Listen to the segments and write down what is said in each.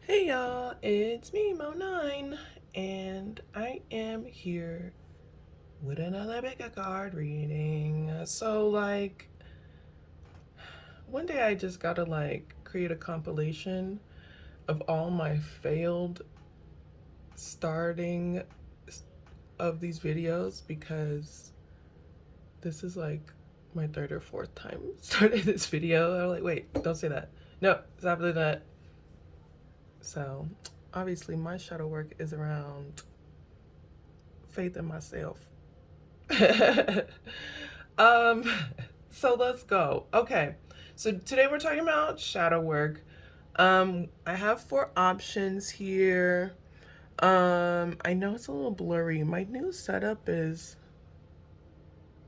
Hey y'all, it's me, Mo9, and I am here with another pick card reading. One day I just gotta create a compilation of all my failed starting of these videos because this is like my third or fourth time starting this video. I'm like, wait, don't say that. No, stop doing that. So obviously my shadow work is around faith in myself. um so let's go. Okay, so today we're talking about shadow work. I have 4 options here. I know it's a little blurry. My new setup is,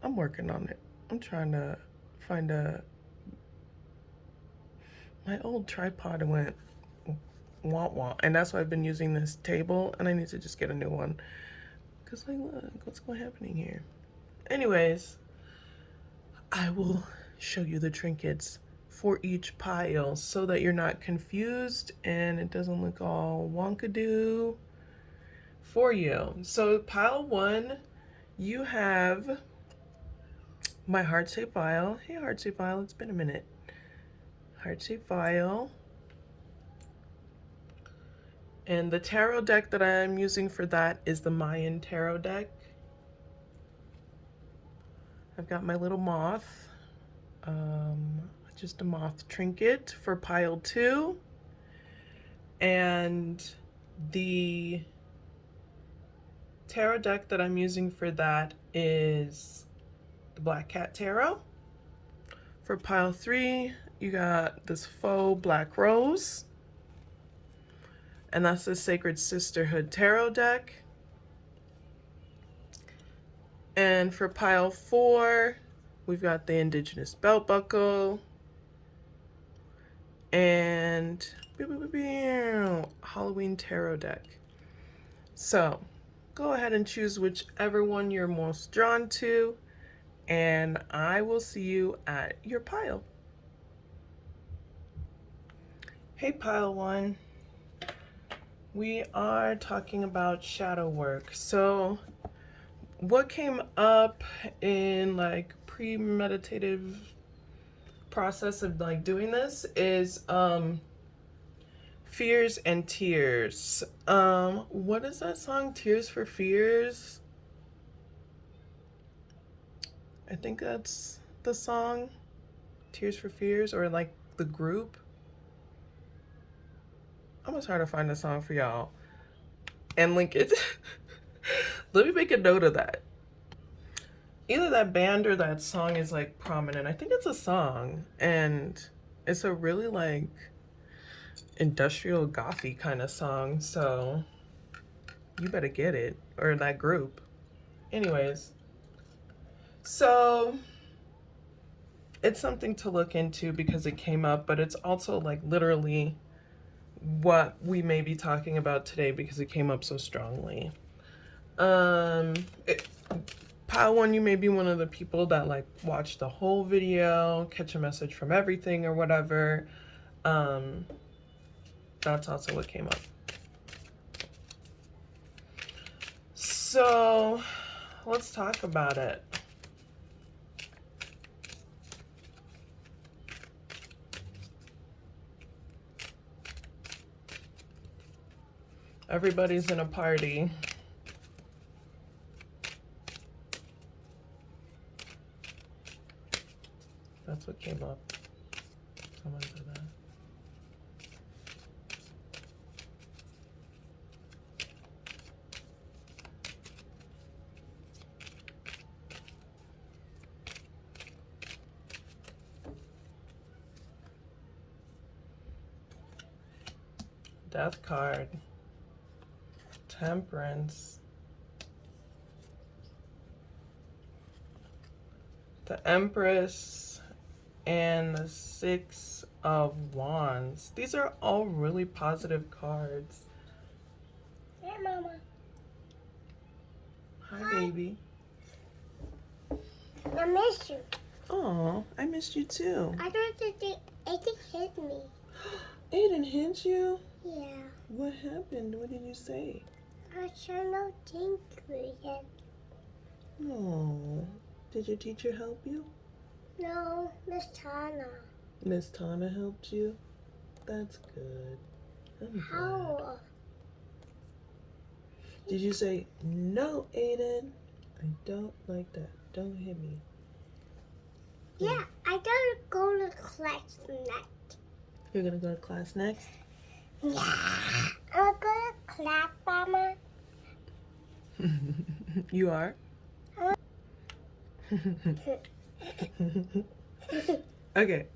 I'm working on it. I'm trying to find my old tripod went wah, and that's why I've been using this table, and I need to just get a new one. Because, like, look, what's happening here? Anyways, I will show you the trinkets for each pile so that you're not confused and it doesn't look all wonkadoo for you. So pile 1, you have my heart-shaped vial. Hey, heart-shaped vial, it's been a minute. Heart-shaped vial. And the tarot deck that I'm using for that is the Mayan tarot deck. I've got my little moth, just a moth trinket for pile 2. And the tarot deck that I'm using for that is the Black Cat Tarot. For pile 3, you got this faux black rose, and that's the Sacred Sisterhood Tarot deck. And for pile 4, we've got the Indigenous Belt Buckle and Halloween Tarot deck. So go ahead and choose whichever one you're most drawn to, and I will see you at your pile. Hey, pile 1. We are talking about shadow work. So what came up in premeditative process of doing this is Fears and Tears. What is that song? Tears for Fears? I think that's the song. Tears for Fears, or like the group. I'm gonna try to find a song for y'all and link it. Let me make a note of that. Either that band or that song is like prominent. I think it's a song, and it's a really like industrial gothy kind of song, so you better get it, or that group. Anyways, so it's something to look into because it came up, but it's also like literally what we may be talking about today because it came up so strongly. Pile 1, you may be one of the people that like watch the whole video, catch a message from everything or whatever. That's also what came up. So let's talk about it. Everybody's in a party. That's what came up. Someone said that. Death card. Temperance. The Empress and the 6 of Wands. These are all really positive cards. Hey, Mama. Hi, baby. I missed you. Oh, I missed you too. I thought that it hit me. Aiden hit you? Yeah. What happened? What did you say? I sure no think yet. No. Did your teacher help you? No, Miss Tana. Miss Tana helped you? That's good. I'm glad. How? Did you say, no, Aiden? I don't like that. Don't hit me. Yeah, I gotta go to class next. You're gonna go to class next? Yeah. I'm gonna clap, Mama. You are? Okay.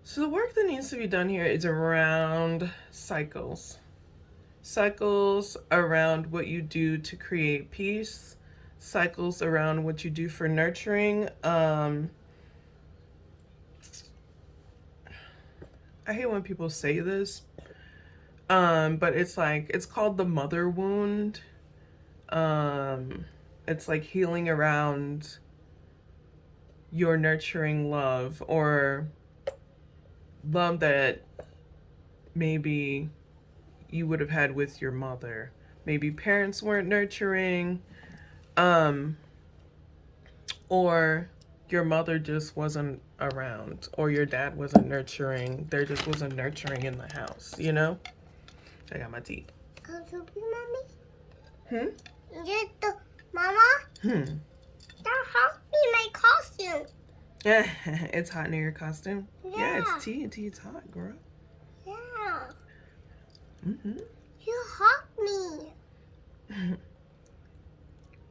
So the work that needs to be done here is around cycles. Cycles around what you do to create peace. Cycles around what you do for nurturing. I hate when people say this. But it's like, it's called the mother wound. It's like healing around your nurturing love, or love that maybe you would have had with your mother. Maybe parents weren't nurturing, or your mother just wasn't around, or your dad wasn't nurturing. There just wasn't nurturing in the house, you know? I got my teeth. I'll help you, Mommy. Hmm? Just the Mama. Hmm. Don't help me my costume. Yeah, it's hot near your costume. Yeah. It's TNT. It's hot, girl. Yeah. Mm-hmm. You help me.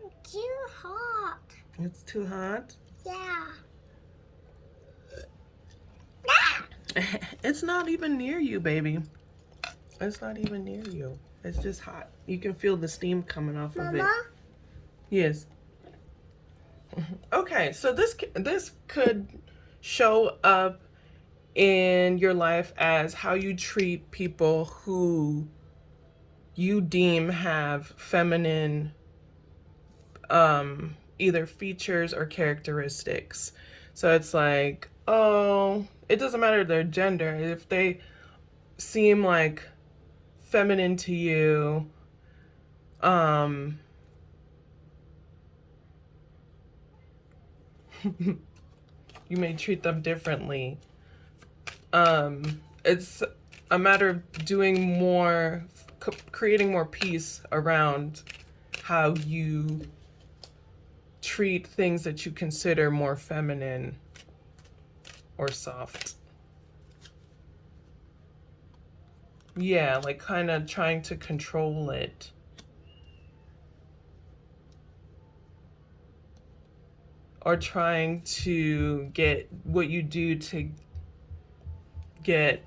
It's too hot. It's too hot. Yeah. It's not even near you, baby. It's not even near you. It's just hot. You can feel the steam coming off of it. Mama. Yes. Okay, so this could show up in your life as how you treat people who you deem have feminine either features or characteristics. So it's like, oh, it doesn't matter their gender. If they seem like feminine to you, you may treat them differently. It's a matter of doing more, creating more peace around how you treat things that you consider more feminine or soft. Yeah, like kind of trying to control it. Or trying to get what you do to get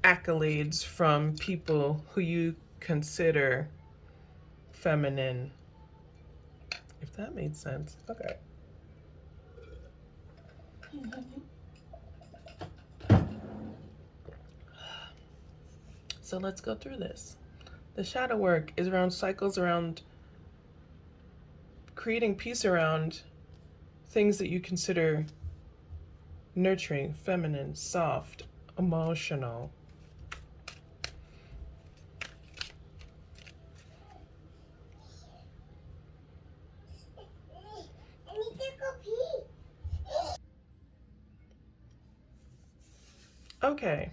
accolades from people who you consider feminine. If that made sense. Okay. So let's go through this. The shadow work is around cycles, around creating peace around things that you consider nurturing, feminine, soft, emotional. I need to go pee. Okay.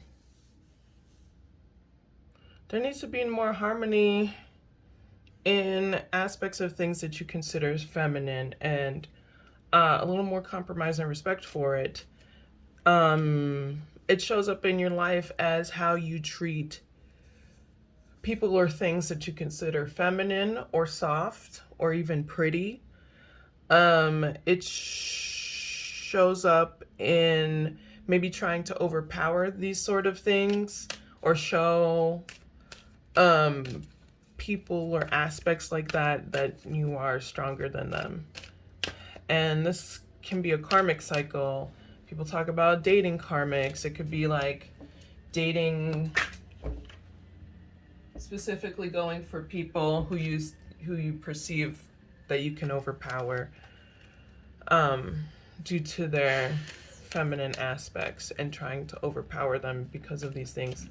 There needs to be more harmony in aspects of things that you consider as feminine, and a little more compromise and respect for it. It shows up in your life as how you treat people or things that you consider feminine or soft or even pretty. It shows up in maybe trying to overpower these sort of things, or show people or aspects like that you are stronger than them. And this can be a karmic cycle. People talk about dating karmics. It could be like dating, specifically going for people who you perceive that you can overpower due to their feminine aspects and trying to overpower them because of these things.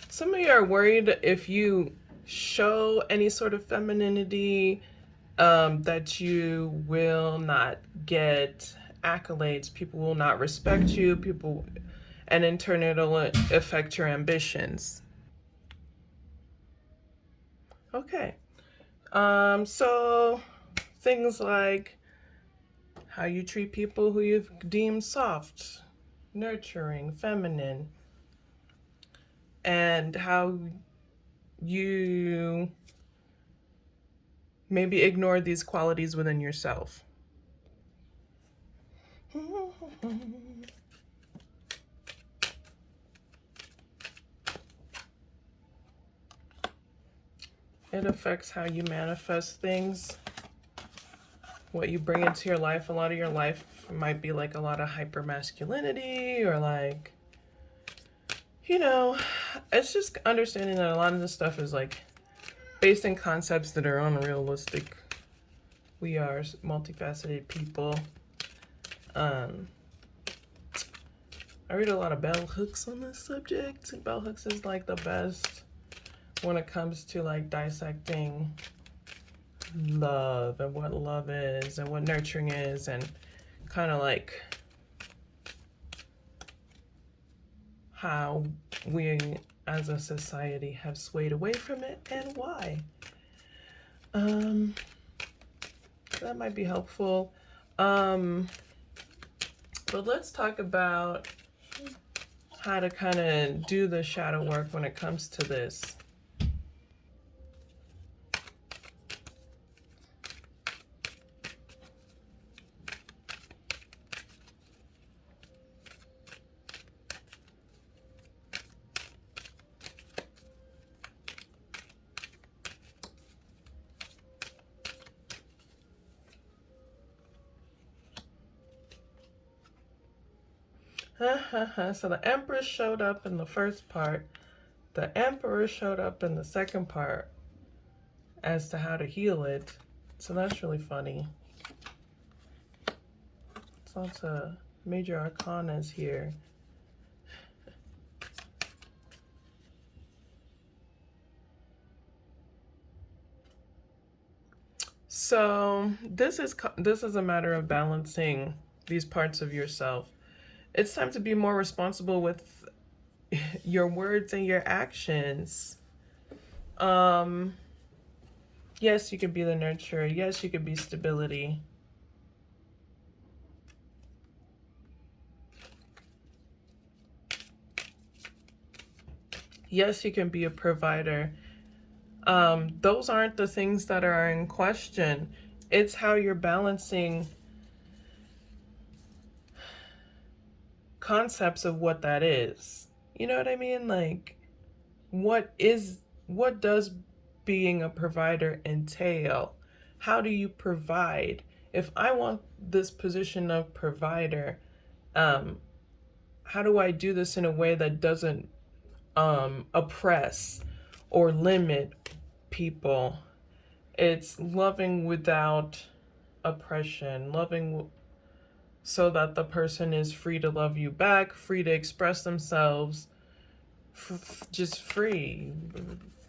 Some of you are worried if you show any sort of femininity, that you will not get accolades. People will not respect you. And in turn, it'll affect your ambitions. Okay. So things like how you treat people who you've deemed soft, nurturing, feminine, and how you maybe ignore these qualities within yourself. It affects how you manifest things, what you bring into your life. A lot of your life might be like a lot of hyper masculinity, or like, you know, it's just understanding that a lot of this stuff is like based in concepts that are unrealistic. We are multifaceted people. I read a lot of bell hooks on this subject. Bell hooks is like the best when it comes to like dissecting love and what love is and what nurturing is, and kind of like how we as a society have swayed away from it and why. That might be helpful. But let's talk about how to kind of do the shadow work when it comes to this. So the Empress showed up in the first part. The Emperor showed up in the second part as to how to heal it. So that's really funny. It's lots of major arcanas here. So this is a matter of balancing these parts of yourself. It's time to be more responsible with your words and your actions. Yes, you could be the nurturer. Yes, you could be stability. Yes, you can be a provider. Those aren't the things that are in question. It's how you're balancing concepts of what that is. You know what I mean? Like, what does being a provider entail? How do you provide? If I want this position of provider, how do I do this in a way that doesn't oppress or limit people? It's loving without oppression, loving so that the person is free to love you back, free to express themselves, just free.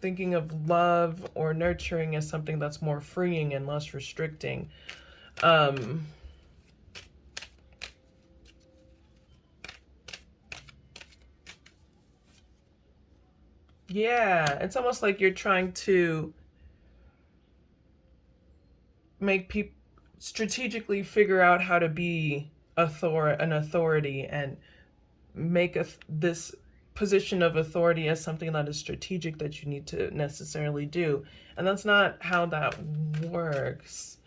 Thinking of love or nurturing as something that's more freeing and less restricting. Yeah, it's almost like you're trying to make people strategically figure out how to be an authority and make this position of authority as something that is strategic that you need to necessarily do. And that's not how that works.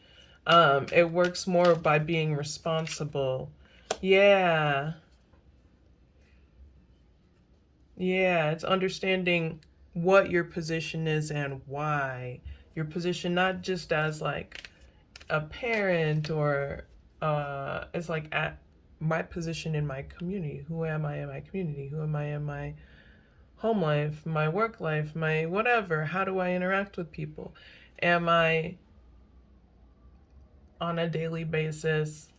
It works more by being responsible. Yeah. Yeah, it's understanding what your position is and why. Your position not just as like a parent or is like at my position in my community. Who am I in my community? Who am I in my home life, my work life, my whatever? How do I interact with people? Am I on a daily basis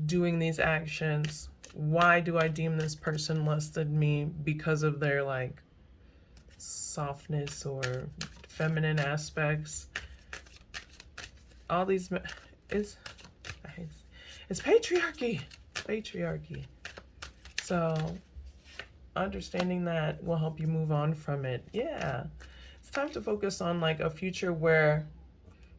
doing these actions? Why do I deem this person less than me because of their like softness or feminine aspects? All these is it's patriarchy. Patriarchy. So understanding that will help you move on from it. Yeah. It's time to focus on like a future where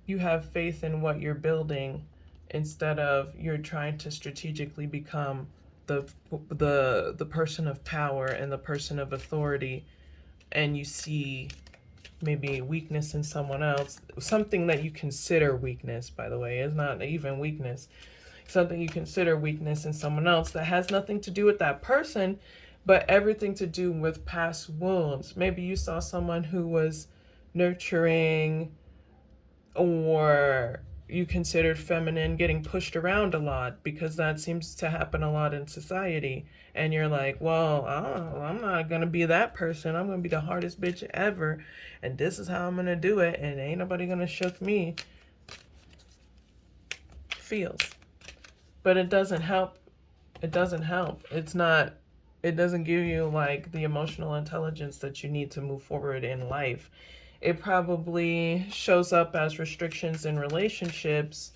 you have faith in what you're building instead of you're trying to strategically become the person of power and the person of authority, and you see maybe weakness in someone else, something that you consider weakness, by the way, is not even weakness, something you consider weakness in someone else that has nothing to do with that person, but everything to do with past wounds. Maybe you saw someone who was nurturing, or you considered feminine, getting pushed around a lot, because that seems to happen a lot in society. And you're like, well, I'm not going to be that person. I'm going to be the hardest bitch ever. And this is how I'm going to do it. And ain't nobody going to shook me. Feels. But it doesn't help. It doesn't help. It doesn't give you like the emotional intelligence that you need to move forward in life. It probably shows up as restrictions in relationships.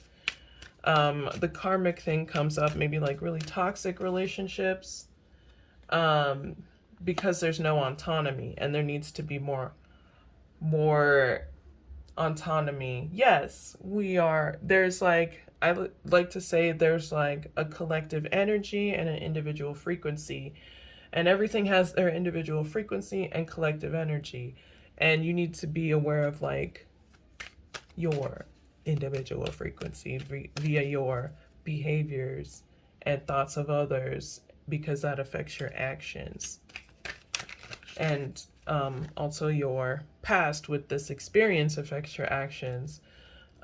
The karmic thing comes up, maybe like really toxic relationships, because there's no autonomy, and there needs to be more autonomy. Yes, there's like, like to say there's like a collective energy and an individual frequency, and everything has their individual frequency and collective energy. And you need to be aware of like your individual frequency via your behaviors and thoughts of others, because that affects your actions. And also your past with this experience affects your actions.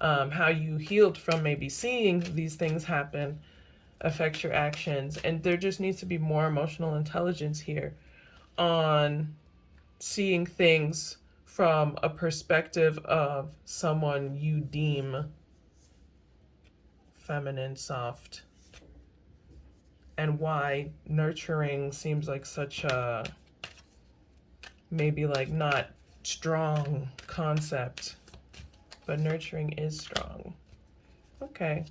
How you healed from maybe seeing these things happen affects your actions. And there just needs to be more emotional intelligence here on seeing things from a perspective of someone you deem feminine, soft, and why nurturing seems like such a maybe like not strong concept, but nurturing is strong. Okay.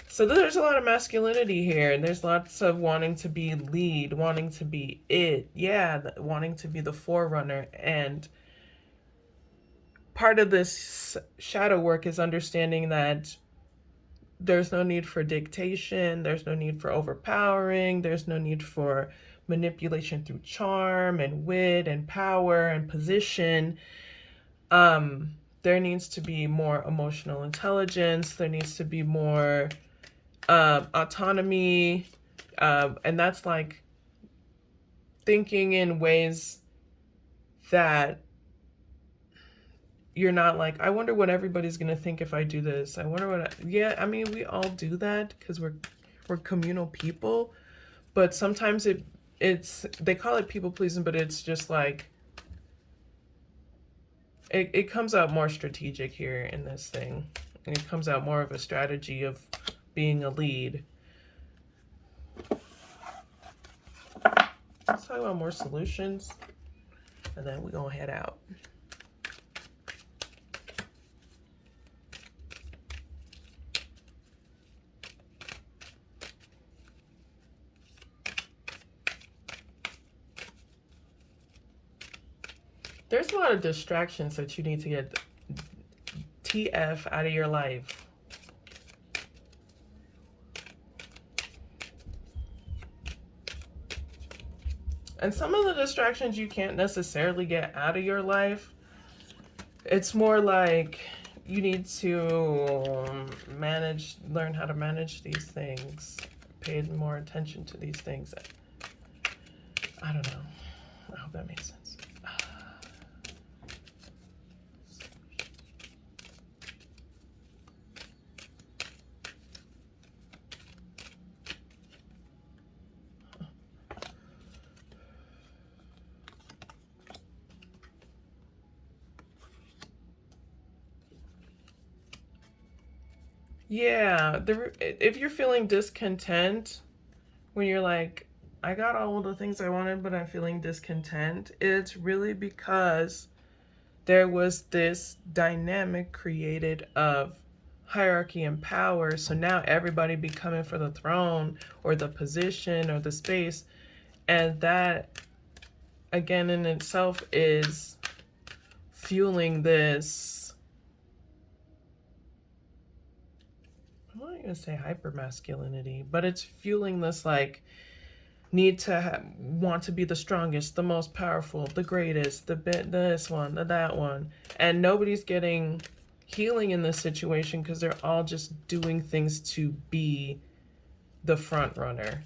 So there's a lot of masculinity here, and there's lots of wanting to be lead, wanting to be it. Yeah, wanting to be the forerunner. And part of this shadow work is understanding that there's no need for dictation, there's no need for overpowering, there's no need for manipulation through charm and wit and power and position. There needs to be more emotional intelligence, there needs to be more autonomy, and that's like thinking in ways that you're not like, I wonder what everybody's gonna think if I do this. I wonder what. Yeah, I mean, we all do that because we're communal people, but sometimes it's they call it people pleasing, but it's just like it comes out more strategic here in this thing, and it comes out more of a strategy of being a lead. Let's talk about more solutions, and then we're gonna head out. There's a lot of distractions that you need to get TF out of your life. And some of the distractions you can't necessarily get out of your life. It's more like you need to learn how to manage these things, pay more attention to these things. I don't know. I hope that makes sense. Yeah, if you're feeling discontent, when you're like, I got all the things I wanted, but I'm feeling discontent, it's really because there was this dynamic created of hierarchy and power. So now everybody be coming for the throne or the position or the space. And that, again, in itself is fueling this, I'm not going to say hyper masculinity, but it's fueling this like need to want to be the strongest, the most powerful, the greatest, this one, that one. And nobody's getting healing in this situation because they're all just doing things to be the front runner.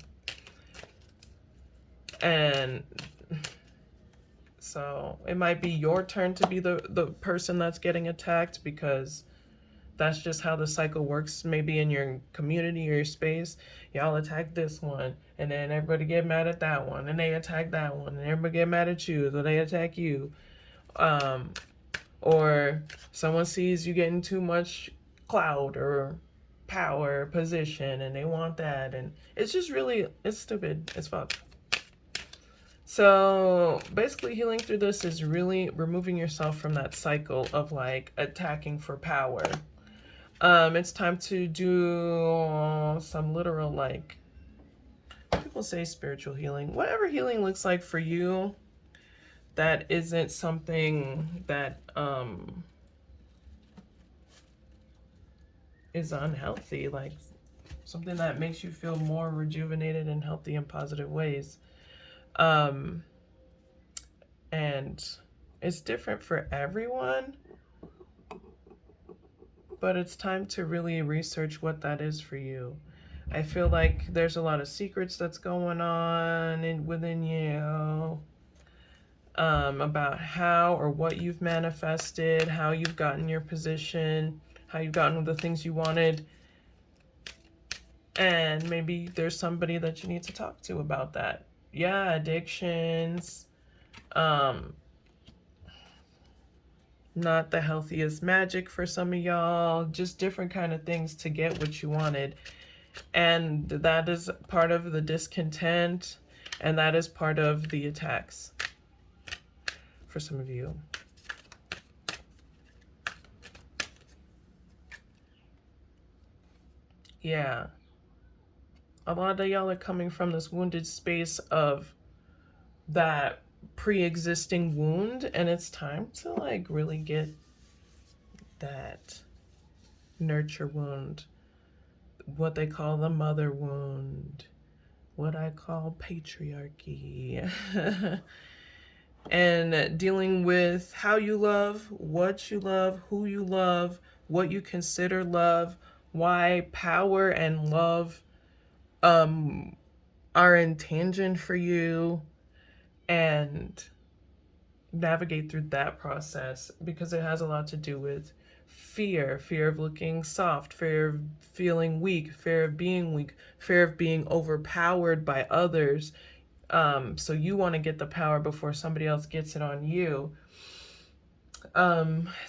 And so it might be your turn to be the person that's getting attacked because that's just how the cycle works. Maybe in your community or your space, y'all attack this one, and then everybody get mad at that one, and they attack that one, and everybody get mad at you, so they attack you. Or someone sees you getting too much clout or power, position, and they want that, and it's just really, it's stupid as fuck. So basically healing through this is really removing yourself from that cycle of like attacking for power. It's time to do some literal, like, people say spiritual healing. Whatever healing looks like for you, that isn't something that is unhealthy, like something that makes you feel more rejuvenated and healthy in positive ways. And it's different for everyone, but it's time to really research what that is for you. I feel like there's a lot of secrets that's going on within you, about how or what you've manifested, how you've gotten your position, how you've gotten the things you wanted. And maybe there's somebody that you need to talk to about that. Yeah, addictions, not the healthiest magic for some of y'all, just different kind of things to get what you wanted. And that is part of the discontent, and that is part of the attacks for some of you. Yeah, a lot of y'all are coming from this wounded space of that pre-existing wound, and it's time to like really get that nurture wound, what they call the mother wound, what I call patriarchy. And dealing with how you love, what you love, who you love, what you consider love, why power and love are in tangent for you, and navigate through that process, because it has a lot to do with fear of looking soft, fear of feeling weak, fear of being weak, fear of being overpowered by others. So you want to get the power before somebody else gets it on you.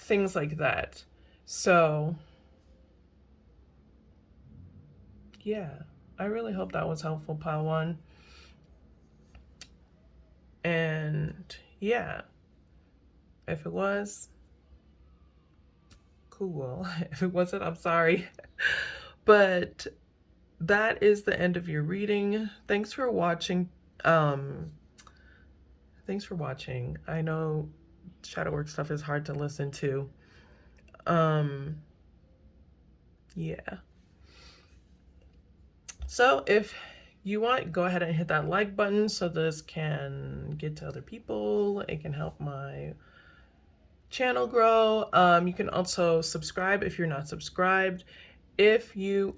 Things like that. So yeah, I really hope that was helpful, Pile One. And yeah, if it was, cool. If it wasn't, I'm sorry. But that is the end of your reading. Thanks for watching. Thanks for watching. I know shadow work stuff is hard to listen to. Yeah. So if you want, go ahead and hit that like button so this can get to other people. It can help my channel grow. You can also subscribe if you're not subscribed. If you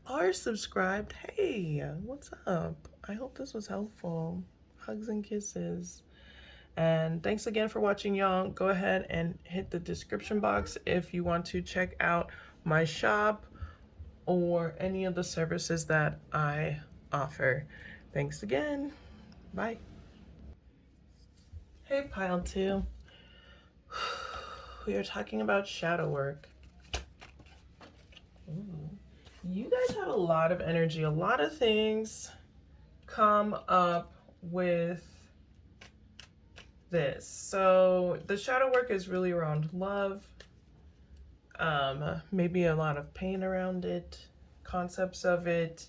are subscribed, hey, what's up? I hope this was helpful. Hugs and kisses. And thanks again for watching, y'all. Go ahead and hit the description box if you want to check out my shop or any of the services that I offer. Thanks again. Bye. Hey, Pile 2. We are talking about shadow work. Ooh. You guys have a lot of energy. A lot of things come up with this. So the shadow work is really around love. Maybe a lot of pain around it, concepts of it,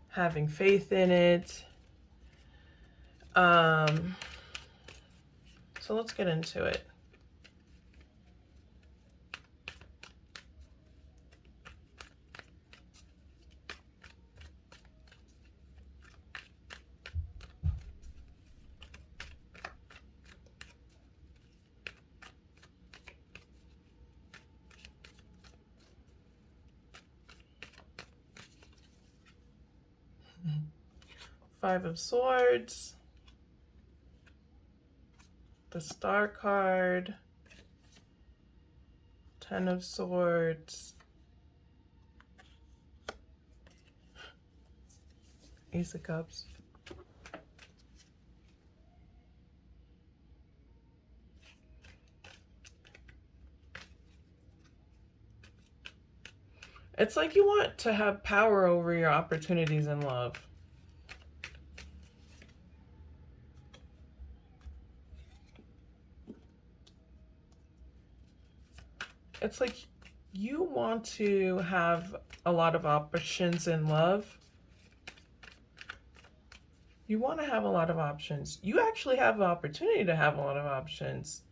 having faith in it. So let's get into it. Five of Swords, the Star card, Ten of Swords, Ace of Cups. It's like you want to have power over your opportunities in love. It's like you want to have a lot of options in love. You want to have a lot of options. You actually have the opportunity to have a lot of options.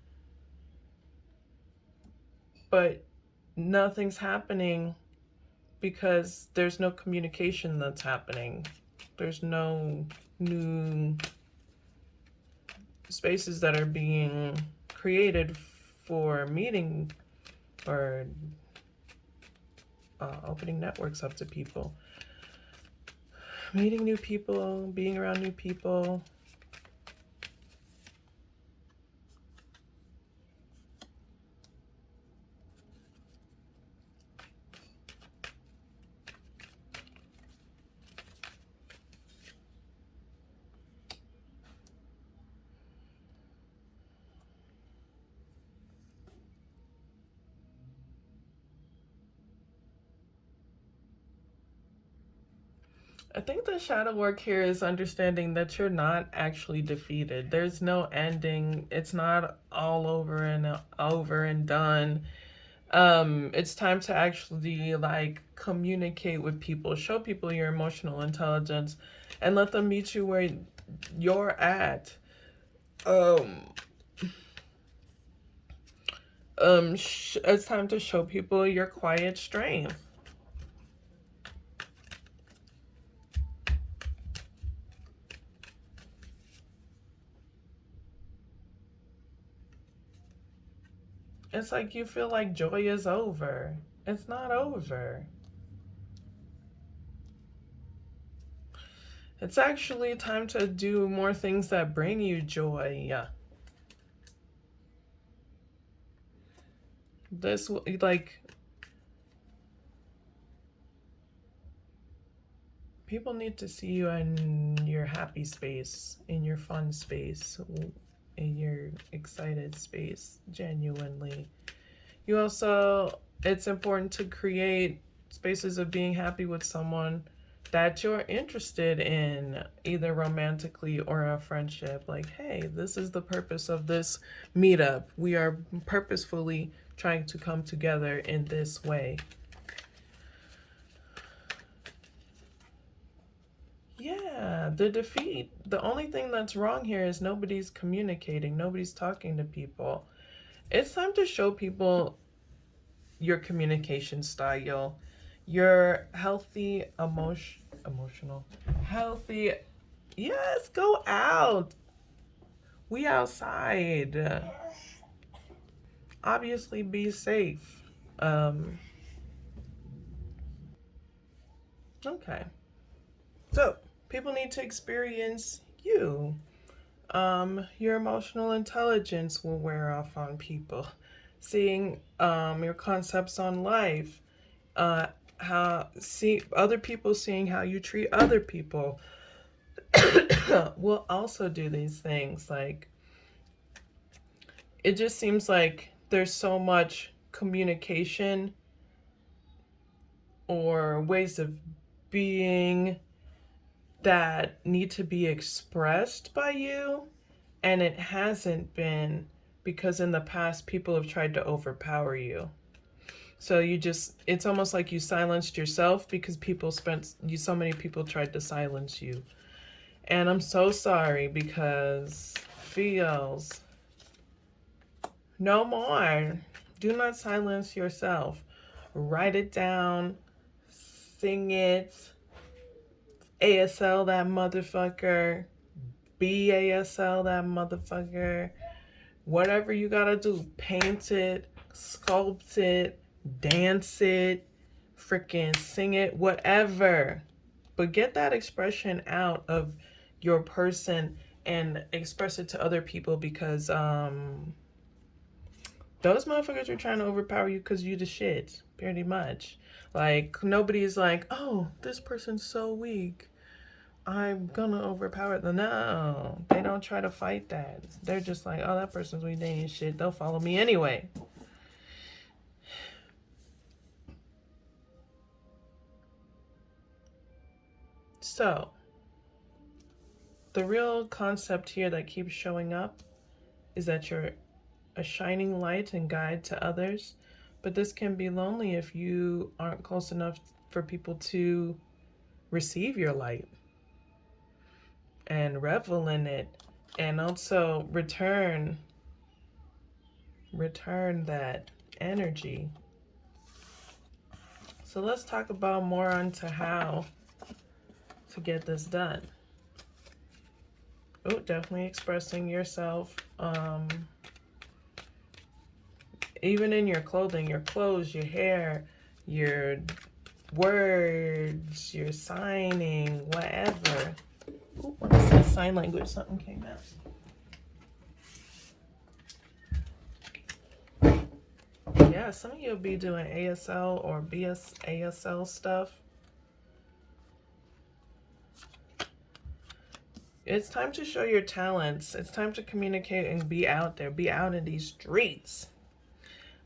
But nothing's happening because there's no communication that's happening. There's no new spaces that are being created for meeting or opening networks up to people. Meeting new people, being around new people. I think the shadow work here is understanding that you're not actually defeated. There's no ending. It's not all over and done. It's time to actually like communicate with people, show people your emotional intelligence, and let them meet you where you're at. It's time to show people your quiet strength. It's like you feel like joy is over. It's not over. It's actually time to do more things that bring you joy. Yeah. This, like, people need to see you in your happy space, in your fun space, in your excited space, genuinely. You also, it's important to create spaces of being happy with someone that you're interested in, either romantically or a friendship. Like, hey, this is the purpose of this meetup. We are purposefully trying to come together in this way. Yeah, the defeat. The only thing that's wrong here is nobody's communicating, nobody's talking to people. It's time to show people your communication style, your healthy emotional, healthy. Yes, go out. We outside. Obviously, be safe. Okay. So people need to experience you. Your emotional intelligence will wear off on people. Seeing your concepts on life, how see other people seeing how you treat other people will also do these things. Like, it just seems like there's so much communication or ways of being that need to be expressed by you, and it hasn't been because in the past people have tried to overpower you. So it's almost like you silenced yourself because so many people tried to silence you. And I'm so sorry because feels no more. Do not silence yourself. Write it down, sing it, ASL that motherfucker, BASL that motherfucker. Whatever you gotta do, paint it, sculpt it, dance it, freaking sing it, whatever. But get that expression out of your person and express it to other people because those motherfuckers are trying to overpower you because you the shit, pretty much. Like nobody's like, oh, this person's so weak, I'm gonna overpower them. No, they don't try to fight that. They're just like, oh, that person's weak, they ain't shit, they'll follow me anyway. So the real concept here that keeps showing up is that you're a shining light and guide to others, but this can be lonely if you aren't close enough for people to receive your light and revel in it, and also return that energy. So let's talk about more onto how to get this done. Oh, definitely expressing yourself. Even in your clothing, your clothes, your hair, your words, your signing, whatever. Ooh, when I said sign language, something came out. Yeah, some of you will be doing ASL or ASL stuff. It's time to show your talents. It's time to communicate and be out there. Be out in these streets.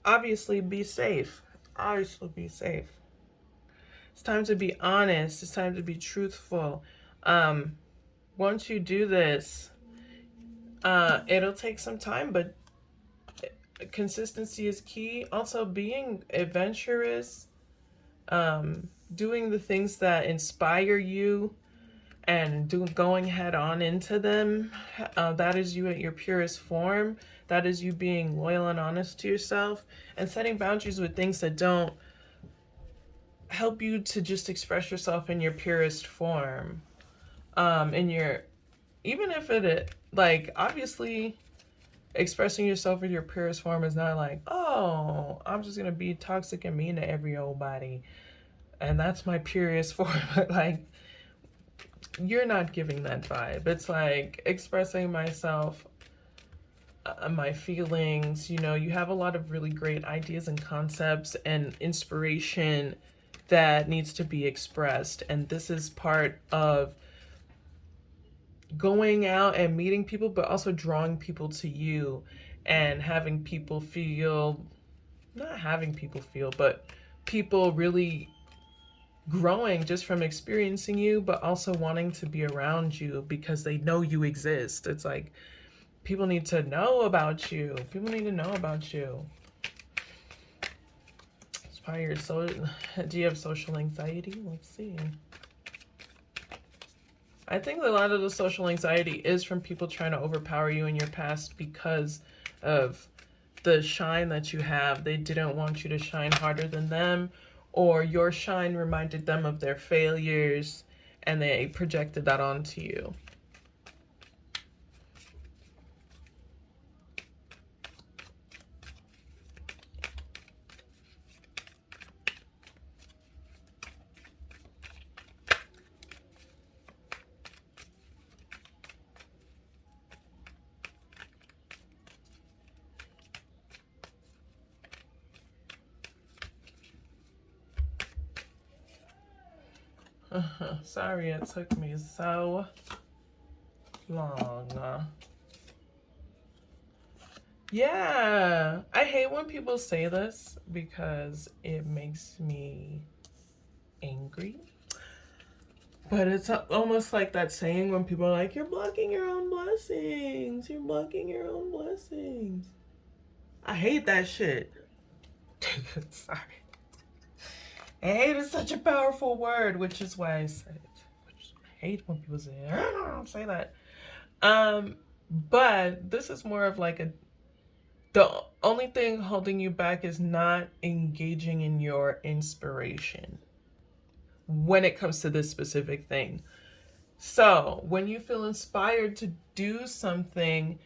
Obviously, be safe. Obviously, be safe. It's time to be honest. It's time to be truthful. Once you do this, it'll take some time, but consistency is key. Also, being adventurous, doing the things that inspire you and going head on into them, that is you at your purest form. That is you being loyal and honest to yourself and setting boundaries with things that don't help you to just express yourself in your purest form. Even if like, obviously expressing yourself in your purest form is not like, oh, I'm just gonna be toxic and mean to every old body and that's my purest form. Like, you're not giving that vibe. It's like expressing myself, my feelings. You have a lot of really great ideas and concepts and inspiration that needs to be expressed, and this is part of going out and meeting people, but also drawing people to you and having people feel, not having people feel, but people really growing just from experiencing you, but also wanting to be around you because they know you exist. It's like people need to know about you. People need to know about you. It's part of your do you have social anxiety? Let's see. I think a lot of the social anxiety is from people trying to overpower you in your past because of the shine that you have. They didn't want you to shine harder than them, or your shine reminded them of their failures and they projected that onto you. Sorry it took me so long. Yeah, I hate when people say this because it makes me angry. But it's almost like that saying when people are like, you're blocking your own blessings. You're blocking your own blessings. I hate that shit. Sorry. I hate is such a powerful word, which is why I say it. Which I hate when people say, I don't say that. But this is more of like the only thing holding you back is not engaging in your inspiration when it comes to this specific thing. So when you feel inspired to do something,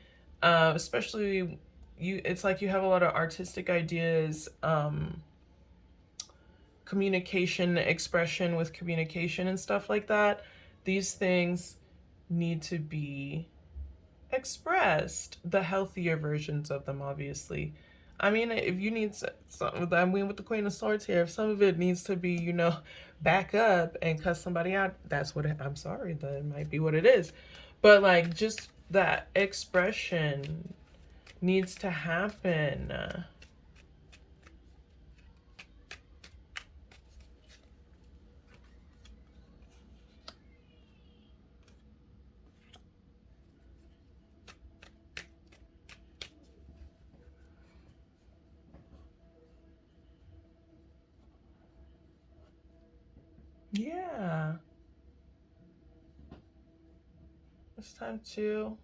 especially it's like you have a lot of artistic ideas, communication, expression with communication and stuff like that. These things need to be expressed, the healthier versions of them, obviously. I mean, if you need some, I mean, with the Queen of Swords here, if some of it needs to be, back up and cuss somebody out, that's what I'm sorry, that might be what it is. But like, just that expression needs to happen. Yeah. It's time to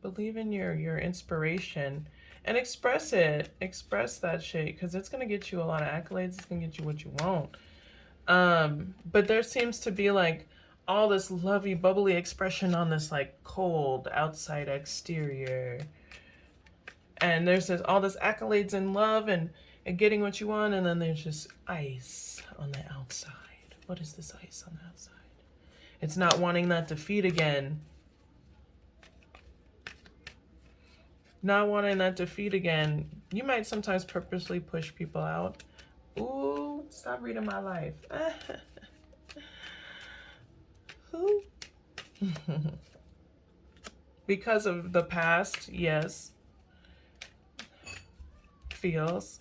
believe in your inspiration and express it. Express that shit, because it's gonna get you a lot of accolades. It's gonna get you what you want. But there seems to be like all this lovey bubbly expression on this like cold outside exterior. And there's all this accolades and love and getting what you want, and then there's just ice on the outside. What is this ice on the outside? It's not wanting that defeat again. Not wanting that defeat again. You might sometimes purposely push people out. Ooh, stop reading my life. Who? Because of the past, yes. Feels.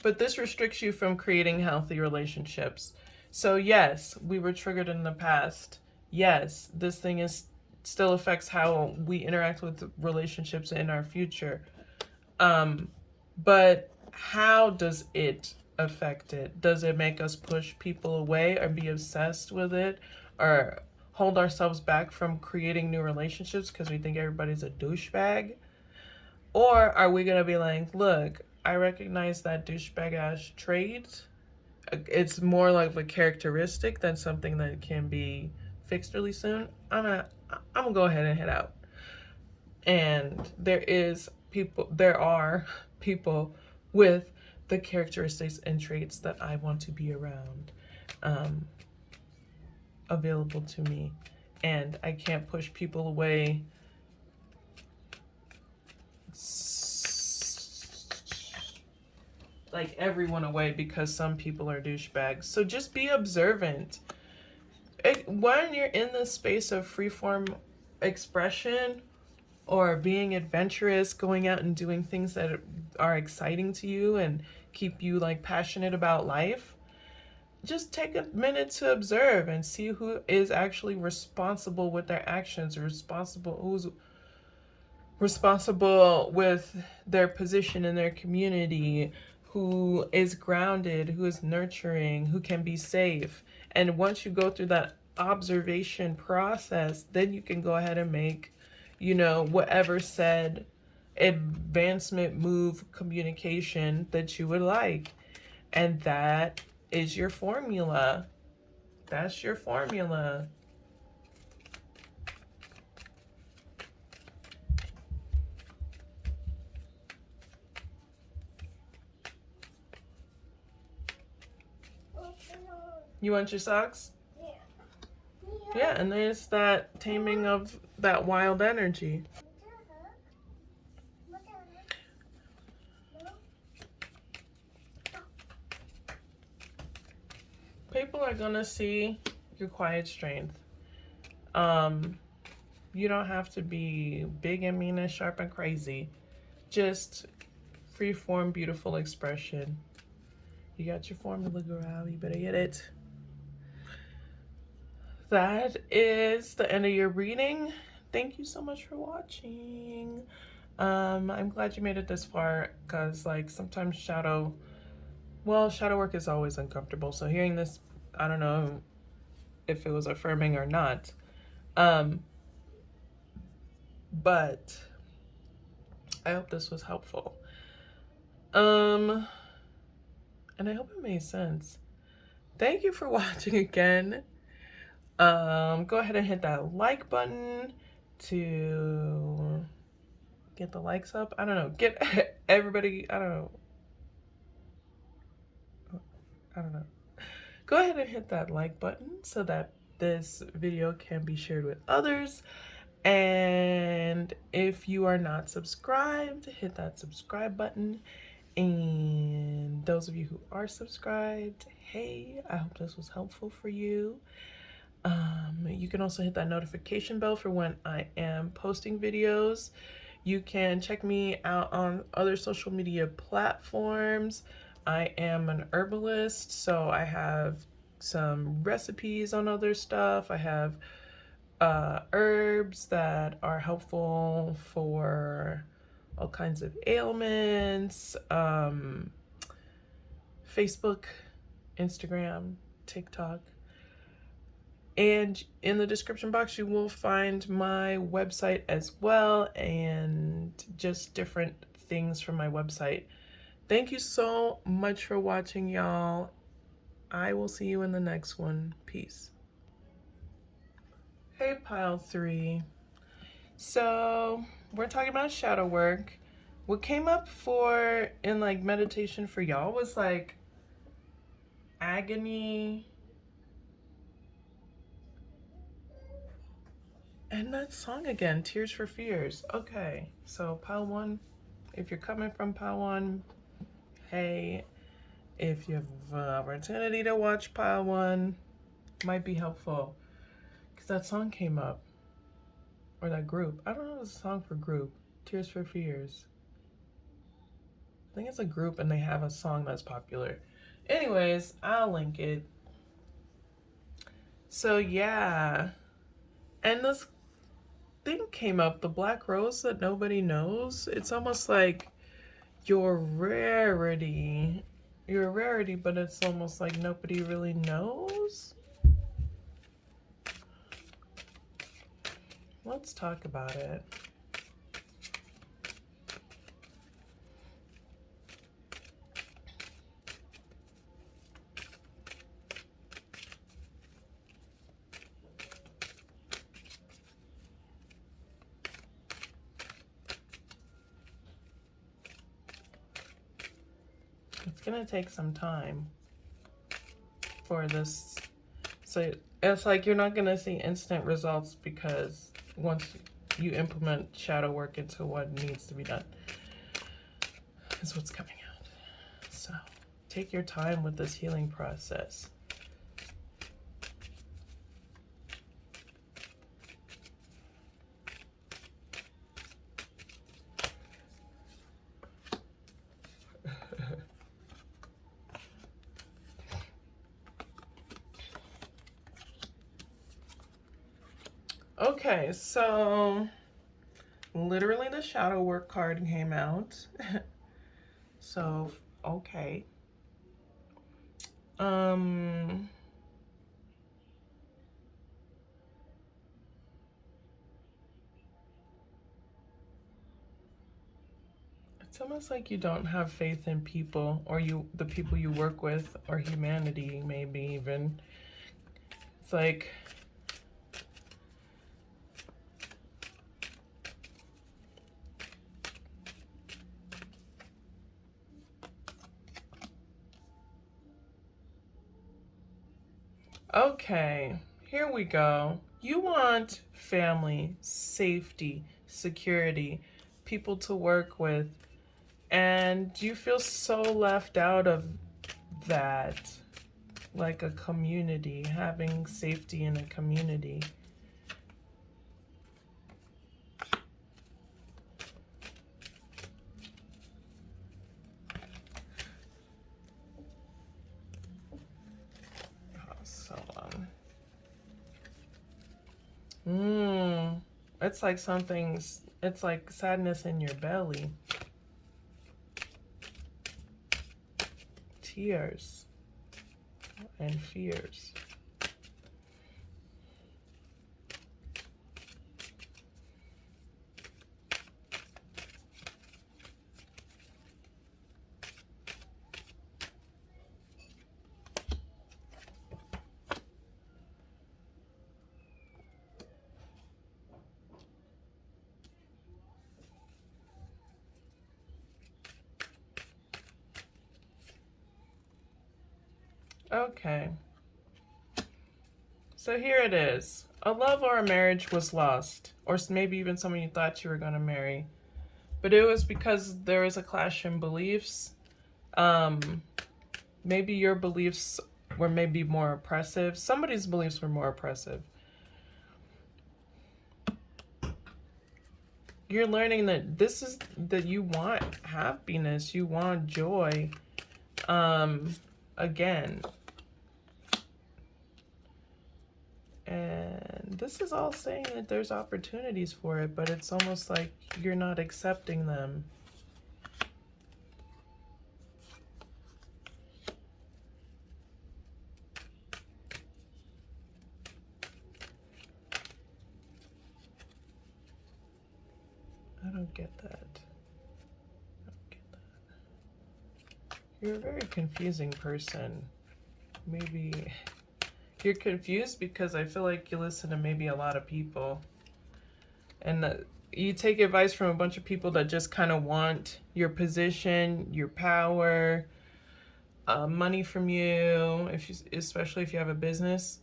But this restricts you from creating healthy relationships. So yes, we were triggered in the past. Yes, this thing still affects how we interact with relationships in our future. But how does it affect it? Does it make us push people away or be obsessed with it or hold ourselves back from creating new relationships because we think everybody's a douchebag? Or are we going to be like, look, I recognize that douchebag ass trait. It's more like a characteristic than something that can be fixed really soon. I'm gonna go ahead and head out. And there are people with the characteristics and traits that I want to be around, available to me. And I can't push people away like everyone away because some people are douchebags. So just be observant. When you're in the space of freeform expression or being adventurous, going out and doing things that are exciting to you and keep you like passionate about life, just take a minute to observe and see who is actually responsible with their actions, who's responsible with their position in their community, who is grounded, who is nurturing, who can be safe. And once you go through that observation process, then you can go ahead and make, whatever said advancement move communication that you would like. And that is your formula. That's your formula. You want your socks? Yeah. Yeah, and there's that taming of that wild energy. People are gonna see your quiet strength. You don't have to be big and mean and sharp and crazy. just free form, beautiful expression. You got your formula, girl. You better get it. That is the end of your reading. Thank you so much for watching. I'm glad you made it this far, because like sometimes shadow work is always uncomfortable. So hearing this, I don't know if it was affirming or not. But I hope this was helpful. And I hope it made sense. Thank you for watching again. Go ahead and hit that like button to get the likes up. I don't know. Get everybody, I don't know. Go ahead and hit that like button so that this video can be shared with others. And if you are not subscribed, hit that subscribe button. And those of you who are subscribed, hey, I hope this was helpful for you. You can also hit that notification bell for when I am posting videos. You can check me out on other social media platforms. I am an herbalist, so I have some recipes on other stuff. I have herbs that are helpful for all kinds of ailments. Facebook, Instagram, TikTok. And in the description box, you will find my website as well, and just different things from my website. Thank you so much for watching, y'all. I will see you in the next one. Peace. Hey, pile 3. So we're talking about shadow work. What came up in like meditation for y'all was like agony. And that song again, Tears for Fears. Okay, so pile 1, if you're coming from pile 1, hey, if you have an opportunity to watch pile 1, might be helpful. Because that song came up. Or that group. I don't know if it's a song for group. Tears for Fears. I think it's a group and they have a song that's popular. Anyways, I'll link it. So yeah. And this thing came up, the black rose that nobody knows. It's almost like your rarity. You're a rarity, but it's almost like nobody really knows. Let's talk about it. It's gonna take some time for this. So it's like you're not gonna see instant results, because once you implement shadow work into what needs to be done, is what's coming out. So take your time with this healing process. Okay, so literally the shadow work card came out. So, okay. It's almost like you don't have faith in people, or the people you work with, or humanity, maybe even. It's like okay, here we go. You want family, safety, security, people to work with, and you feel so left out of that, like a community, having safety in a community. It's like something's, it's like sadness in your belly. Tears and fears. Okay. So here it is. A love or a marriage was lost, or maybe even someone you thought you were going to marry. But it was because there was a clash in beliefs. Maybe your beliefs were maybe more oppressive. Somebody's beliefs were more oppressive. You're learning that this is that you want happiness, you want joy. Again. And this is all saying that there's opportunities for it, but it's almost like you're not accepting them. I don't get that. I don't get that. You're a very confusing person. Maybe you're confused because I feel like you listen to maybe a lot of people. And that you take advice from a bunch of people that just kind of want your position, your power, money from you, especially if you have a business.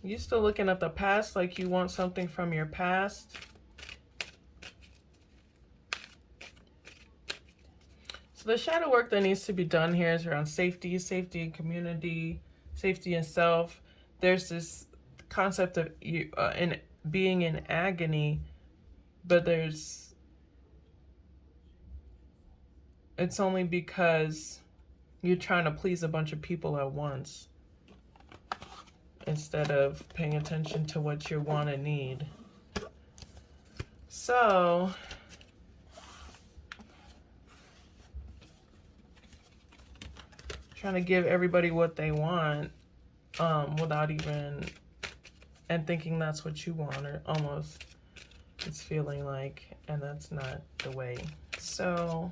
You still looking at the past like you want something from your past. So the shadow work that needs to be done here is around safety, safety in community, safety in self. There's this concept of you in being in agony, but it's only because you're trying to please a bunch of people at once instead of paying attention to what you want and need. So trying to give everybody what they want without even, and thinking that's what you want, or almost it's feeling like, and that's not the way. So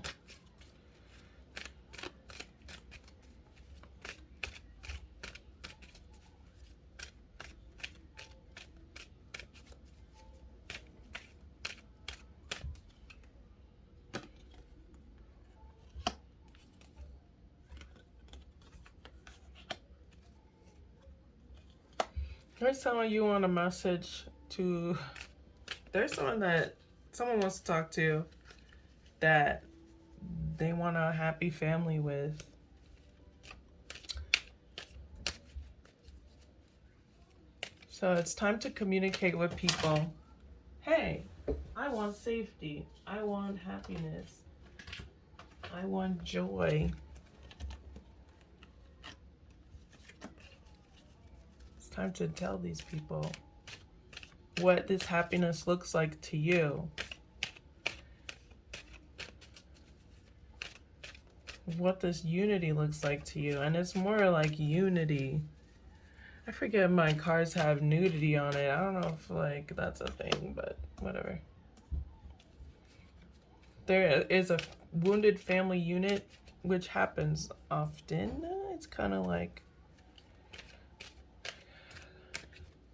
there's someone you want a message to. There's someone that someone wants to talk to that they want a happy family with. So it's time to communicate with people. Hey, I want safety. I want happiness. I want joy. It's time to tell these people what this happiness looks like to you. What this unity looks like to you. And it's more like unity. I forget my cards have nudity on it. I don't know if like that's a thing, but whatever. There is a wounded family unit, which happens often. It's kind of like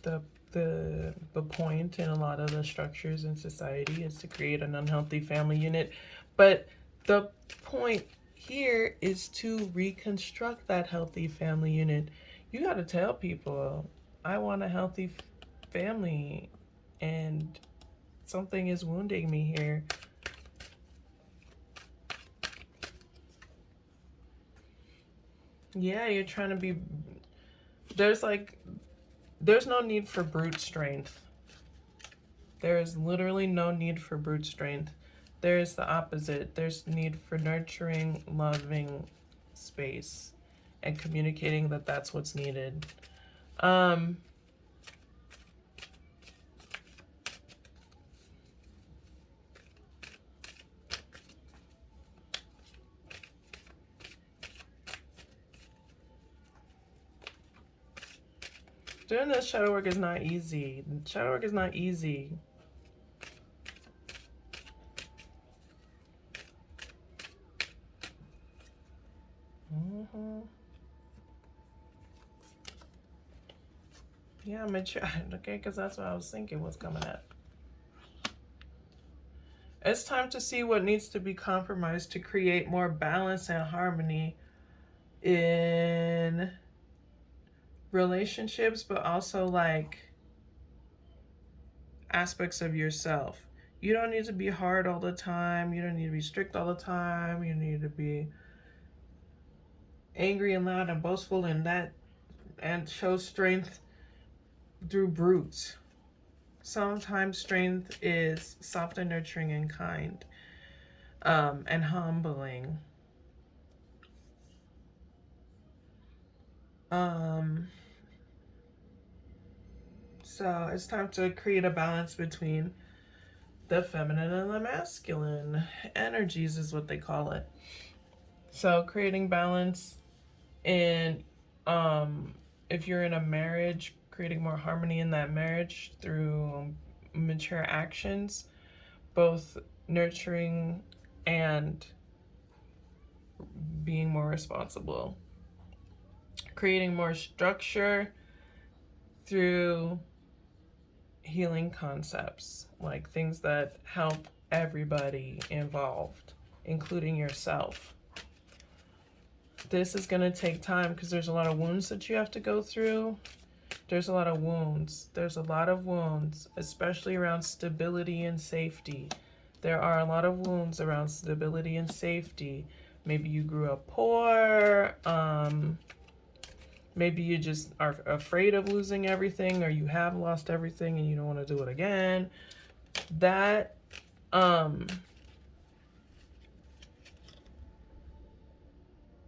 the point in a lot of the structures in society is to create an unhealthy family unit. But the point here is to reconstruct that healthy family unit. You got to tell people, I want a healthy family, and something is wounding me here. Yeah, you're trying to be, there's like there's no need for brute strength. There is literally no need for brute strength. There is the opposite. There's need for nurturing, loving space and communicating that that's what's needed. Doing this shadow work is not easy. Shadow work is not easy. Yeah, mature. Okay, because that's what I was thinking was coming up. It's time to see what needs to be compromised to create more balance and harmony in relationships, but also like aspects of yourself. You don't need to be hard all the time. You don't need to be strict all the time. You need to be angry and loud and boastful and show strength through brutes. Sometimes strength is soft and nurturing and kind, and humbling. So it's time to create a balance between the feminine and the masculine energies is what they call it. So creating balance in, if you're in a marriage, creating more harmony in that marriage through mature actions, both nurturing and being more responsible. Creating more structure through healing concepts, like things that help everybody involved, including yourself. This is going to take time because there's a lot of wounds that you have to go through. There's a lot of wounds. There's a lot of wounds, especially around stability and safety. There are a lot of wounds around stability and safety. Maybe you grew up poor. Maybe you just are afraid of losing everything, or you have lost everything and you don't want to do it again. That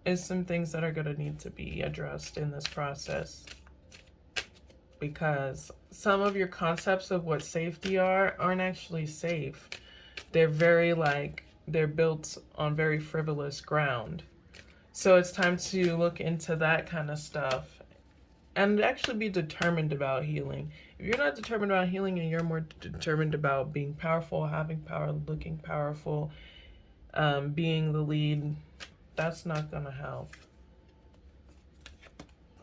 is some things that are going to need to be addressed in this process, because some of your concepts of what safety aren't actually safe. They're they're built on very frivolous ground. So it's time to look into that kind of stuff and actually be determined about healing. If you're not determined about healing and you're more determined about being powerful, having power, looking powerful, being the lead, that's not gonna help.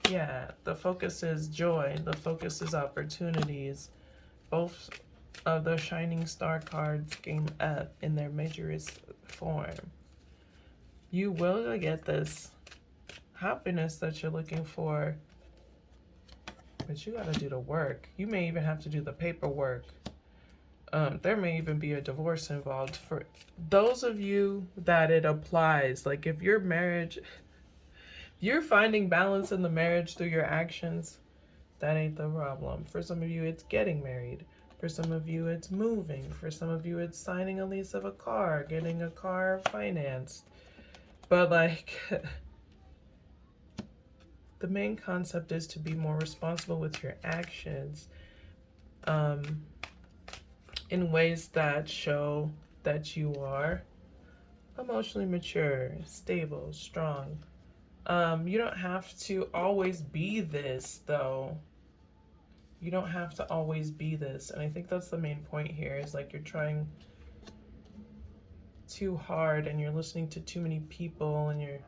Yeah, the focus is joy. The focus is opportunities. Both of the shining star cards came up in their majorist form. You will get this happiness that you're looking for, but you gotta do the work. You may even have to do the paperwork. There may even be a divorce involved. For those of you that it applies, like if your marriage, you're finding balance in the marriage through your actions, that ain't the problem. For some of you, it's getting married. For some of you, it's moving. For some of you, it's signing a lease of a car, getting a car financed. But like, the main concept is to be more responsible with your actions, in ways that show that you are emotionally mature, stable, strong. You don't have to always be this, though. You don't have to always be this. And I think that's the main point here, is like you're trying too hard and you're listening to too many people and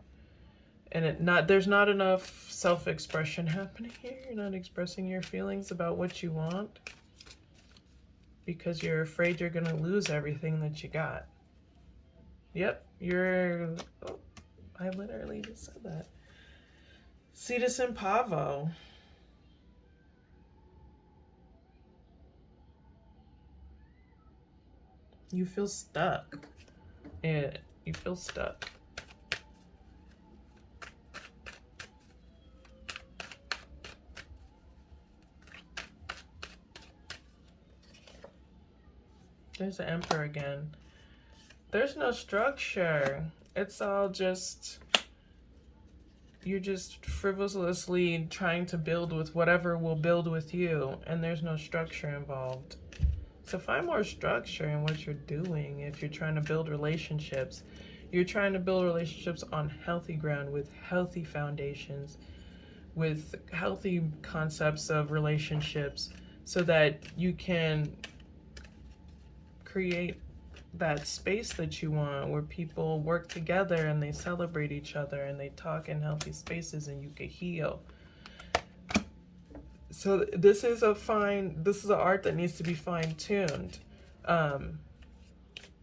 there's not enough self-expression happening here. You're not expressing your feelings about what you want because you're afraid you're gonna lose everything that you got. Yep, I literally just said that. Cetus and Pavo. You feel stuck. And you feel stuck. There's the Emperor again. There's no structure. It's all just, you're just frivolously trying to build with whatever will build with you, and there's no structure involved. So find more structure in what you're doing if you're trying to build relationships. You're trying to build relationships on healthy ground with healthy foundations, with healthy concepts of relationships, so that you can create that space that you want where people work together and they celebrate each other and they talk in healthy spaces and you can heal. So this is an art that needs to be fine-tuned.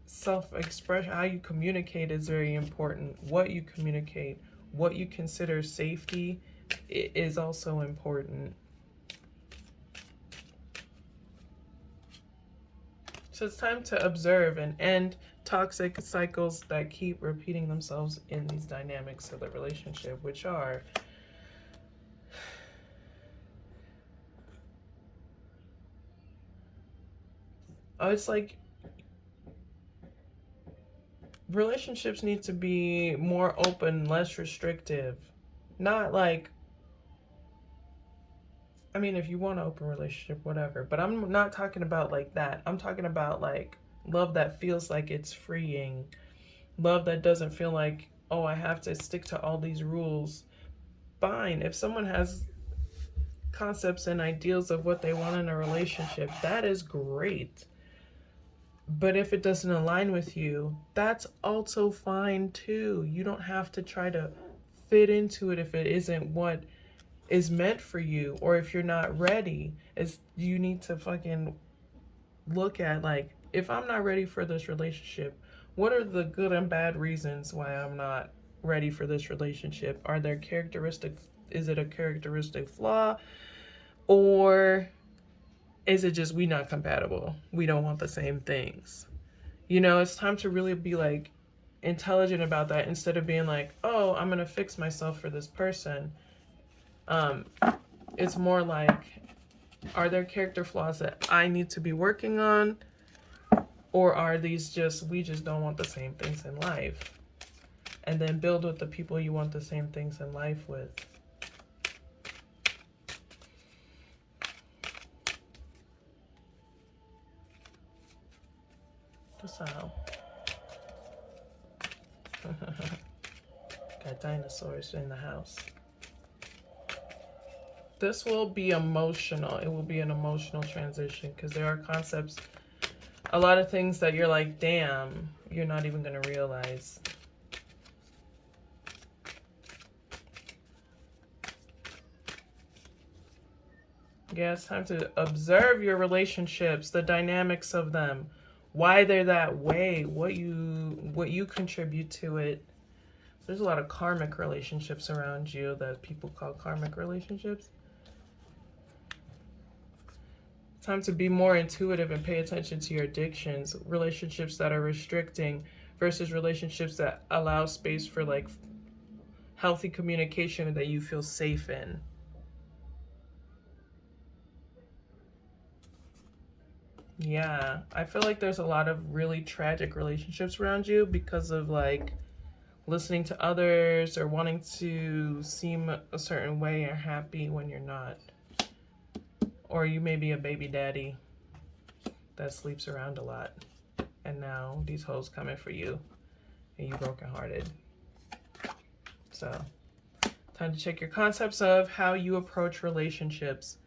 Self-expression, how you communicate is very important. What you communicate, what you consider safety is also important. So it's time to observe and end toxic cycles that keep repeating themselves in these dynamics of the relationship, which are it's like relationships need to be more open, less restrictive. Not like, I mean, if you want an open relationship, whatever. But I'm not talking about like that. I'm talking about like love that feels like it's freeing. Love that doesn't feel like, oh, I have to stick to all these rules. Fine. If someone has concepts and ideals of what they want in a relationship, that is great. But if it doesn't align with you, that's also fine too. You don't have to try to fit into it if it isn't what is meant for you, or if you're not ready. You need to fucking look at, like, if I'm not ready for this relationship, what are the good and bad reasons why I'm not ready for this relationship? Is it a characteristic flaw, or is it just we not compatible? We don't want the same things. It's time to really be like intelligent about that instead of being like, oh, I'm gonna fix myself for this person. It's more like, are there character flaws that I need to be working on, or are these just we just don't want the same things in life? And then build with the people you want the same things in life with. What's up? Got dinosaurs in the house. This will be emotional. It will be an emotional transition because there are concepts, a lot of things that you're like, damn, you're not even going to realize. Yeah, it's time to observe your relationships, the dynamics of them, why they're that way, what you contribute to it. There's a lot of karmic relationships around you that people call karmic relationships. It's time to be more intuitive and pay attention to your addictions, relationships that are restricting versus relationships that allow space for like healthy communication that you feel safe in. Yeah, I feel like there's a lot of really tragic relationships around you because of like listening to others or wanting to seem a certain way or happy when you're not. Or you may be a baby daddy that sleeps around a lot, and now these hoes coming for you and you brokenhearted. So, time to check your concepts of how you approach relationships.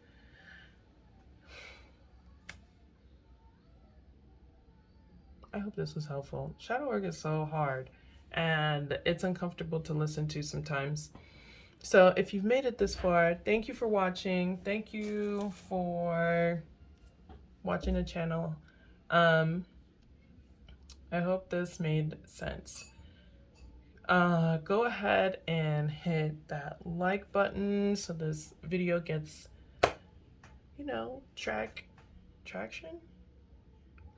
I hope this was helpful. Shadow work is so hard and it's uncomfortable to listen to sometimes. So if you've made it this far, thank you for watching. Thank you for watching the channel. I hope this made sense. Go ahead and hit that like button so this video gets, traction?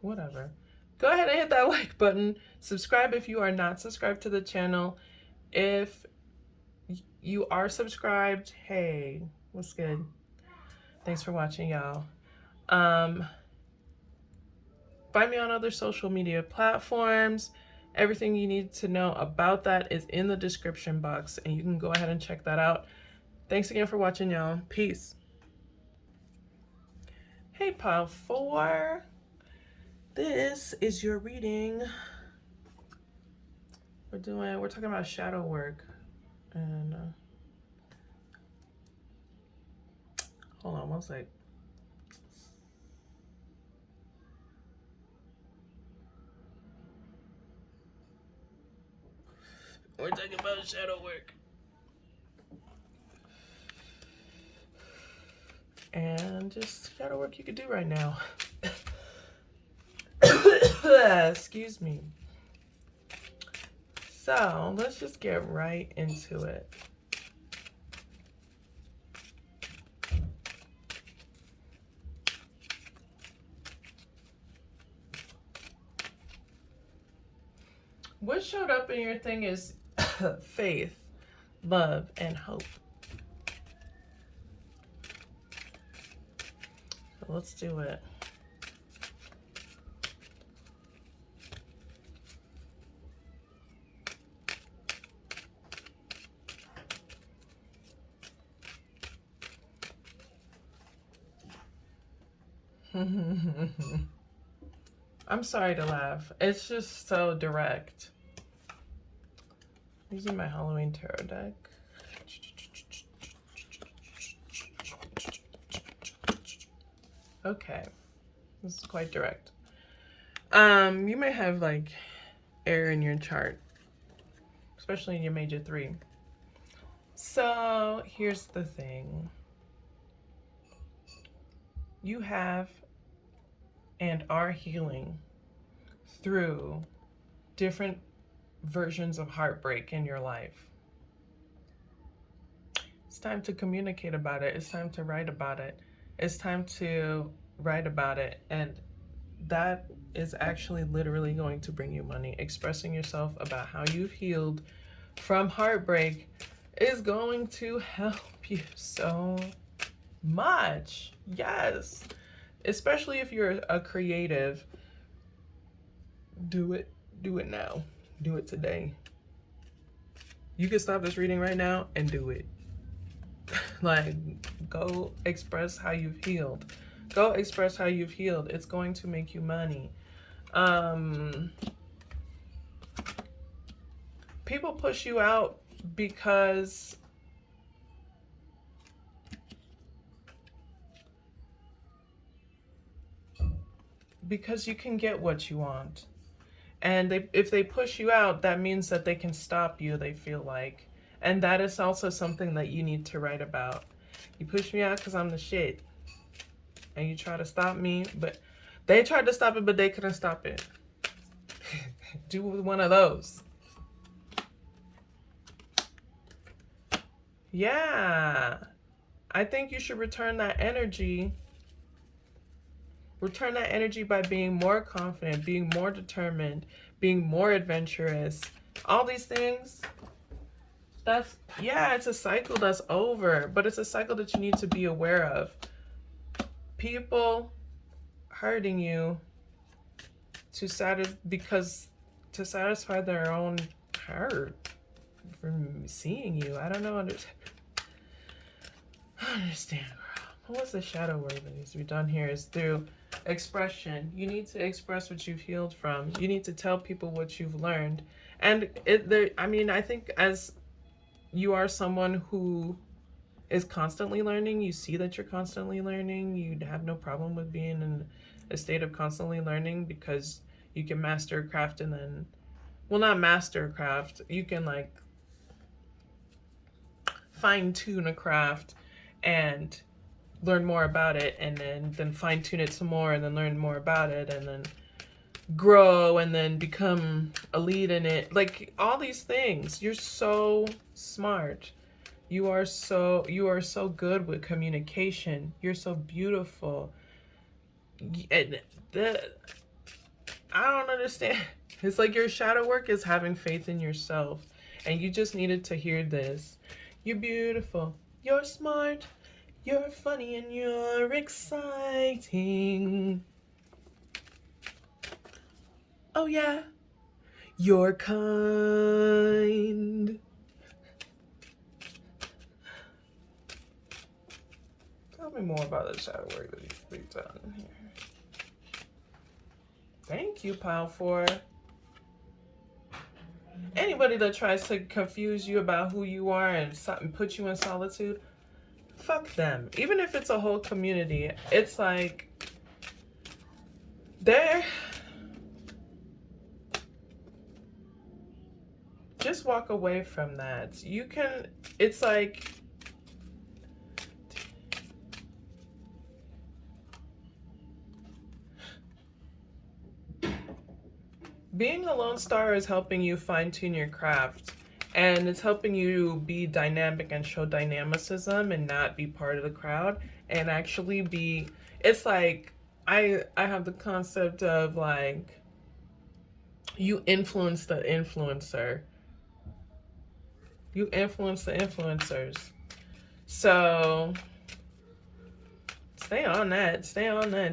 Whatever. Go ahead and hit that like button. Subscribe if you are not subscribed to the channel. If you are subscribed, hey, what's good? Thanks for watching, y'all. Find Find me on other social media platforms. Everything you need to know about that is in the description box, and you can go ahead and check that out. Thanks again for watching, y'all. Peace. Hey, pile 4. This is your reading. We're talking about shadow work. And hold on one sec. We're talking about shadow work. And just shadow work you could do right now. Excuse me. So let's just get right into it. What showed up in your thing is faith, love, and hope. So let's do it. I'm sorry to laugh. It's just so direct. I'm using my Halloween tarot deck. Okay. This is quite direct. You may have like air in your chart, especially in your major 3. So here's the thing. You have and are healing through different versions of heartbreak in your life. It's time to communicate about it. It's time to write about it. It's time to write about it. And that is actually literally going to bring you money. Expressing yourself about how you've healed from heartbreak is going to help you so much. Yes. Especially if you're a creative. Do it. Do it now. Do it today. You can stop this reading right now and do it. Like, go express how you've healed. Go express how you've healed. It's going to make you money. People push you out because you can get what you want. And if they push you out, that means that they can stop you, they feel like. And that is also something that you need to write about. You push me out because I'm the shit. And you try to stop me, but they tried to stop it, but they couldn't stop it. Do one of those. Yeah. I think you should return that energy. Return that energy by being more confident, being more determined, being more adventurous. All these things. Yeah, it's a cycle that's over, but it's a cycle that you need to be aware of. People hurting you to satisfy their own hurt from seeing you. I don't know. I understand, girl. What's the shadow work that needs to be done here is through expression. You need to express what you've healed from. You need to tell people what you've learned. And I think as you are someone who is constantly learning, you see that you're constantly learning, you'd have no problem with being in a state of constantly learning because you can master a craft and then, well, not master a craft, you can like fine tune a craft and learn more about it, and then fine tune it some more and then learn more about it and then grow and then become a lead in it. Like all these things. You're so smart. You are so good with communication. You're so beautiful. And I don't understand. It's like your shadow work is having faith in yourself. And you just needed to hear this. You're beautiful. You're smart. You're funny and you're exciting. Oh yeah, you're kind. Tell me more about the shadow work that needs to be done here. Thank you, Pile 4. Anybody that tries to confuse you about who you are and put you in solitude, fuck them. Even if it's a whole community, it's like they're just walk away from that. You can, it's like being a lone star is helping you fine tune your craft, and it's helping you be dynamic and show dynamicism and not be part of the crowd and actually be, it's like I have the concept of like you influence the influencer. You influence the influencers. So stay on that,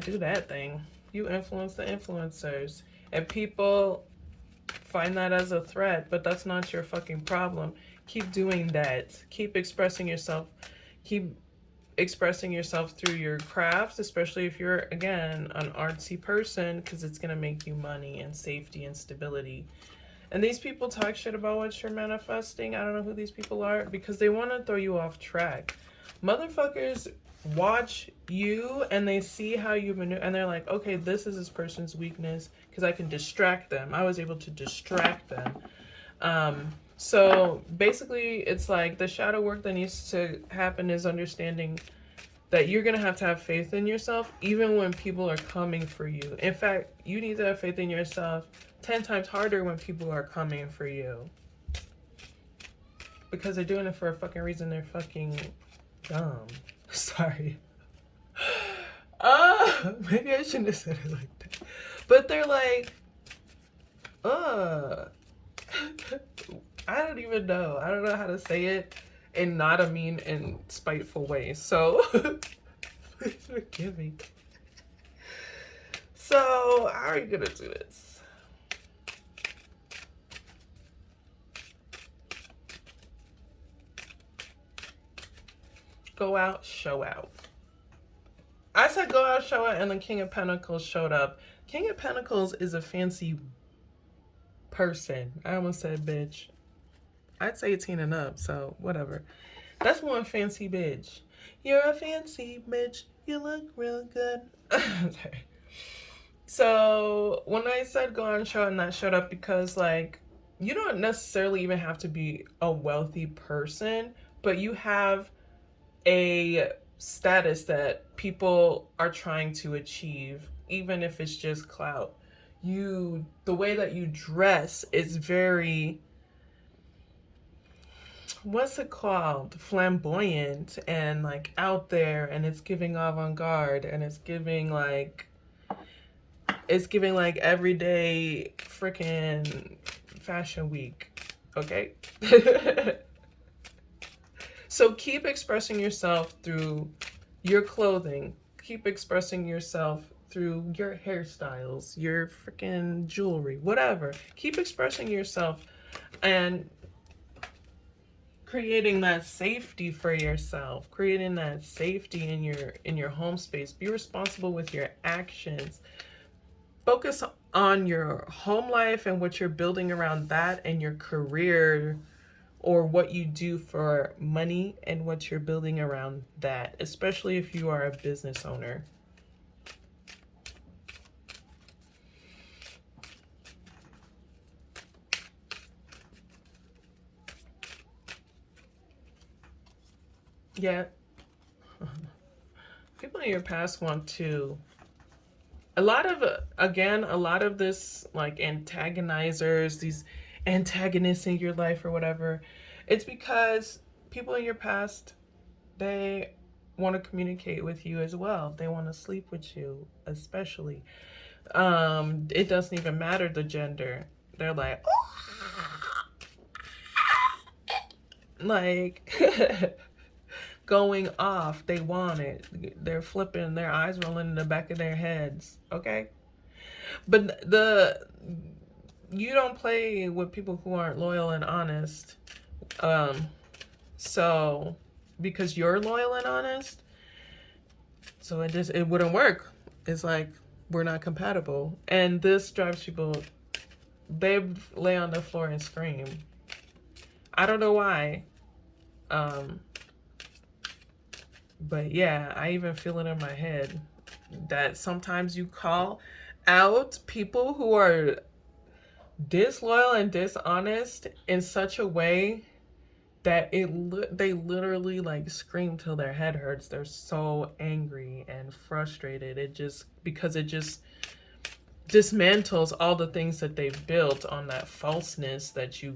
do that thing. You influence the influencers. And people find that as a threat, but that's not your fucking problem. Keep doing that. Keep expressing yourself. Keep expressing yourself through your crafts, especially if you're, again, an artsy person, because it's going to make you money and safety and stability. And these people talk shit about what you're manifesting. I don't know who these people are, because they want to throw you off track. Motherfuckers watch you and they see how you maneuver, and they're like, okay, this is this person's weakness, because I can distract them. I was able to distract them. So basically, it's like the shadow work that needs to happen is understanding that you're going to have faith in yourself, even when people are coming for you. In fact, you need to have faith in yourself 10 times harder when people are coming for you. Because they're doing it for a fucking reason. They're fucking dumb. Sorry. Maybe I shouldn't have said it like that. But they're like, I don't even know. I don't know how to say it in not a mean and spiteful way. So, please forgive me. So, how are you gonna do this? Go out, show out. I said go out, show out, and the King of Pentacles showed up. King of Pentacles is a fancy person. I almost said bitch. I'd say 18 and up, so whatever. That's one fancy bitch. You're a fancy bitch. You look real good. Okay. So when I said go on show and that showed up because like you don't necessarily even have to be a wealthy person, but you have a status that people are trying to achieve, even if it's just clout. The way that you dress is very, what's it called, flamboyant and like out there, and it's giving avant-garde, and it's giving like everyday freaking fashion week. Okay. So keep expressing yourself through your clothing. Keep expressing yourself through your hairstyles, your freaking jewelry, whatever. Keep expressing yourself and creating that safety for yourself, creating that safety in your home space. Be responsible with your actions. Focus on your home life and what you're building around that, and your career, or what you do for money and what you're building around that, especially if you are a business owner. Yeah. People in your past want to, a lot of this, like antagonizers, these antagonists in your life or whatever, it's because people in your past, they want to communicate with you as well. They want to sleep with you, especially. It doesn't even matter the gender. They're like, like going off. They want it. They're flipping, their eyes rolling in the back of their heads. Okay. But you don't play with people who aren't loyal and honest. So because you're loyal and honest, so it wouldn't work. It's like we're not compatible. And this drives people, they lay on the floor and scream. I don't know why. But yeah, I even feel it in my head that sometimes you call out people who are disloyal and dishonest in such a way that they literally like scream till their head hurts. They're so angry and frustrated. Because it just dismantles all the things that they've built on that falseness that you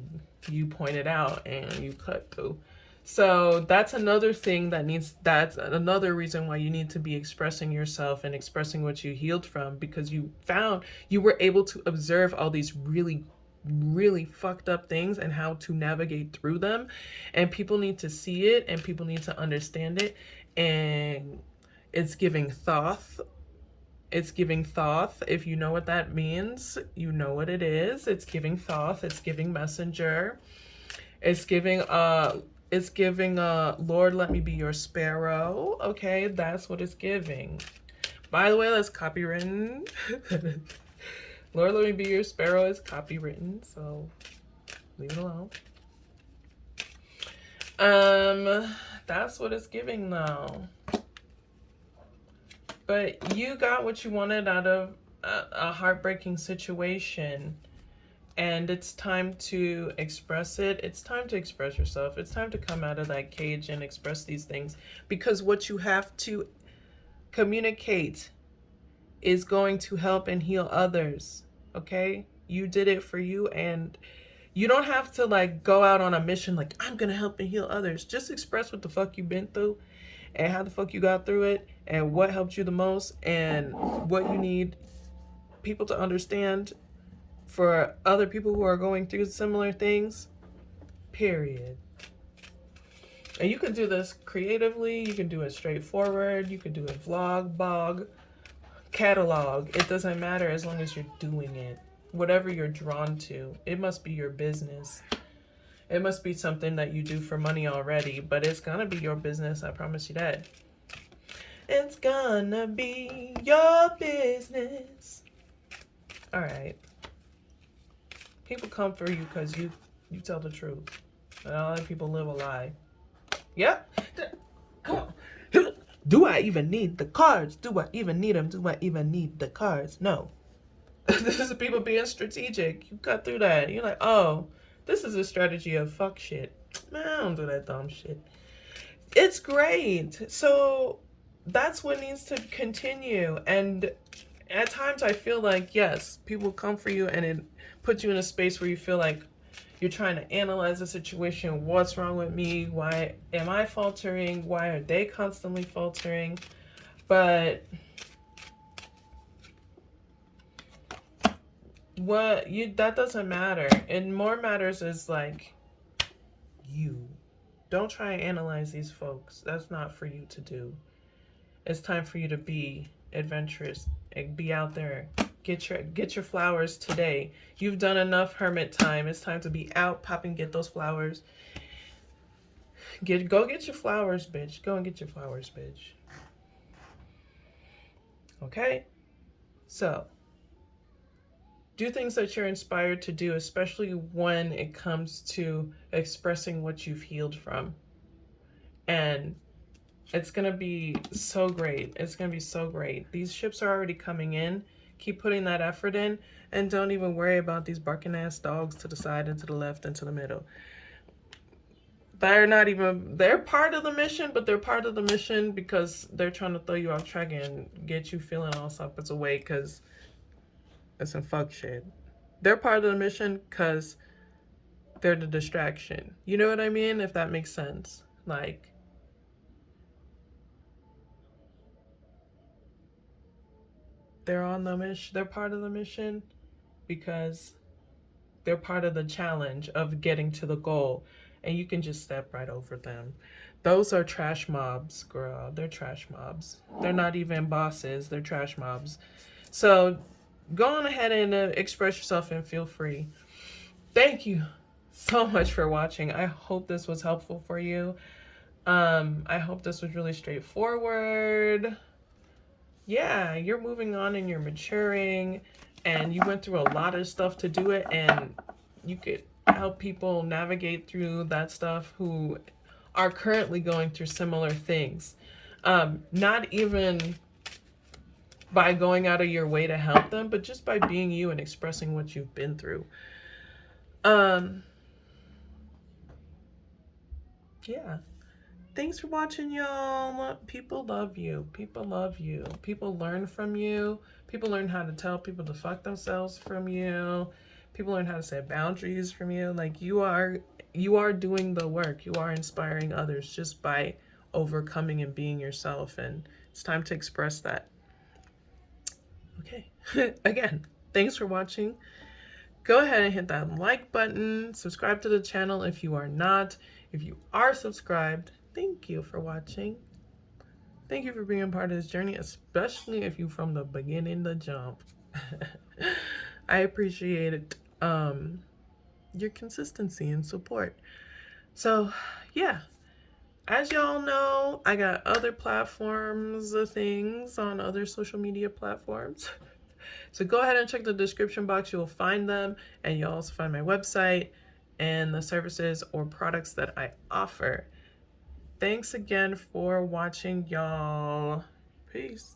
pointed out and you cut through. So that's another thing that's another reason why you need to be expressing yourself and expressing what you healed from, because you were able to observe all these really really fucked up things and how to navigate through them, and people need to see it and people need to understand it, and it's giving thought. It's giving thoth. If you know what that means, you know what it is. It's giving thoth. It's giving messenger. It's giving Lord, let me be your sparrow. Okay, that's what it's giving. By the way, that's copywritten. Lord, let me be your sparrow is copywritten, so leave it alone. That's what it's giving though. But you got what you wanted out of a heartbreaking situation. And it's time to express it. It's time to express yourself. It's time to come out of that cage and express these things. Because what you have to communicate is going to help and heal others. Okay? You did it for you, and you don't have to like go out on a mission like, I'm going to help and heal others. Just express what the fuck you've been through and how the fuck you got through it and what helped you the most and what you need people to understand for other people who are going through similar things, period. And you can do this creatively, you can do it straightforward, you can do it vlog, bog, catalog. It doesn't matter as long as you're doing it. Whatever you're drawn to, it must be your business. It must be something that you do for money already, but it's gonna be your business, I promise you that. It's gonna be your business. All right. People come for you because you tell the truth. And other people live a lie. Yeah? Come on. Do I even need the cards? Do I even need them? Do I even need the cards? No. This is people being strategic. You cut through that. You're like, oh, this is a strategy of fuck shit. Man, I don't do that dumb shit. It's great. So that's what needs to continue. And at times I feel like, yes, people come for you and it puts you in a space where you feel like you're trying to analyze the situation. What's wrong with me? Why am I faltering? Why are they constantly faltering? But that doesn't matter. And more matters is like you. Don't try and analyze these folks. That's not for you to do. It's time for you to be adventurous and be out there. Get your flowers today. You've done enough hermit time. It's time to be out, pop and get those flowers. Go get your flowers, bitch. Go and get your flowers, bitch. Okay? So, do things that you're inspired to do, especially when it comes to expressing what you've healed from. And it's going to be so great. It's going to be so great. These ships are already coming in. Keep putting that effort in, and don't even worry about these barking ass dogs to the side and to the left and to the middle. They're part of the mission, but they're part of the mission because they're trying to throw you off track and get you feeling all sorts of way because it's some fuck shit. They're part of the mission because they're the distraction. You know what I mean? If that makes sense. Like, they're on the mission. They're part of the mission because they're part of the challenge of getting to the goal, and you can just step right over them. Those are trash mobs, girl. They're trash mobs. They're not even bosses. They're trash mobs. So go on ahead and express yourself and feel free. Thank you so much for watching. I hope this was helpful for you. I hope this was really straightforward. Yeah, you're moving on and you're maturing, and you went through a lot of stuff to do it, and you could help people navigate through that stuff who are currently going through similar things. Not even by going out of your way to help them, but just by being you and expressing what you've been through. Yeah. Thanks for watching, y'all. People love you. People love you. People learn from you. People learn how to tell people to fuck themselves from you. People learn how to set boundaries from you. Like, you are doing the work. You are inspiring others just by overcoming and being yourself, and it's time to express that. Okay. Again, thanks for watching. Go ahead and hit that like button. Subscribe to the channel if you are not. If you are subscribed, thank you for watching. Thank you for being a part of this journey, especially if you from the beginning to jump. I appreciate it, your consistency and support. So yeah, as y'all know, I got other platforms, things on other social media platforms. So go ahead and check the description box. You'll find them, and you'll also find my website and the services or products that I offer. Thanks again for watching, y'all. Peace.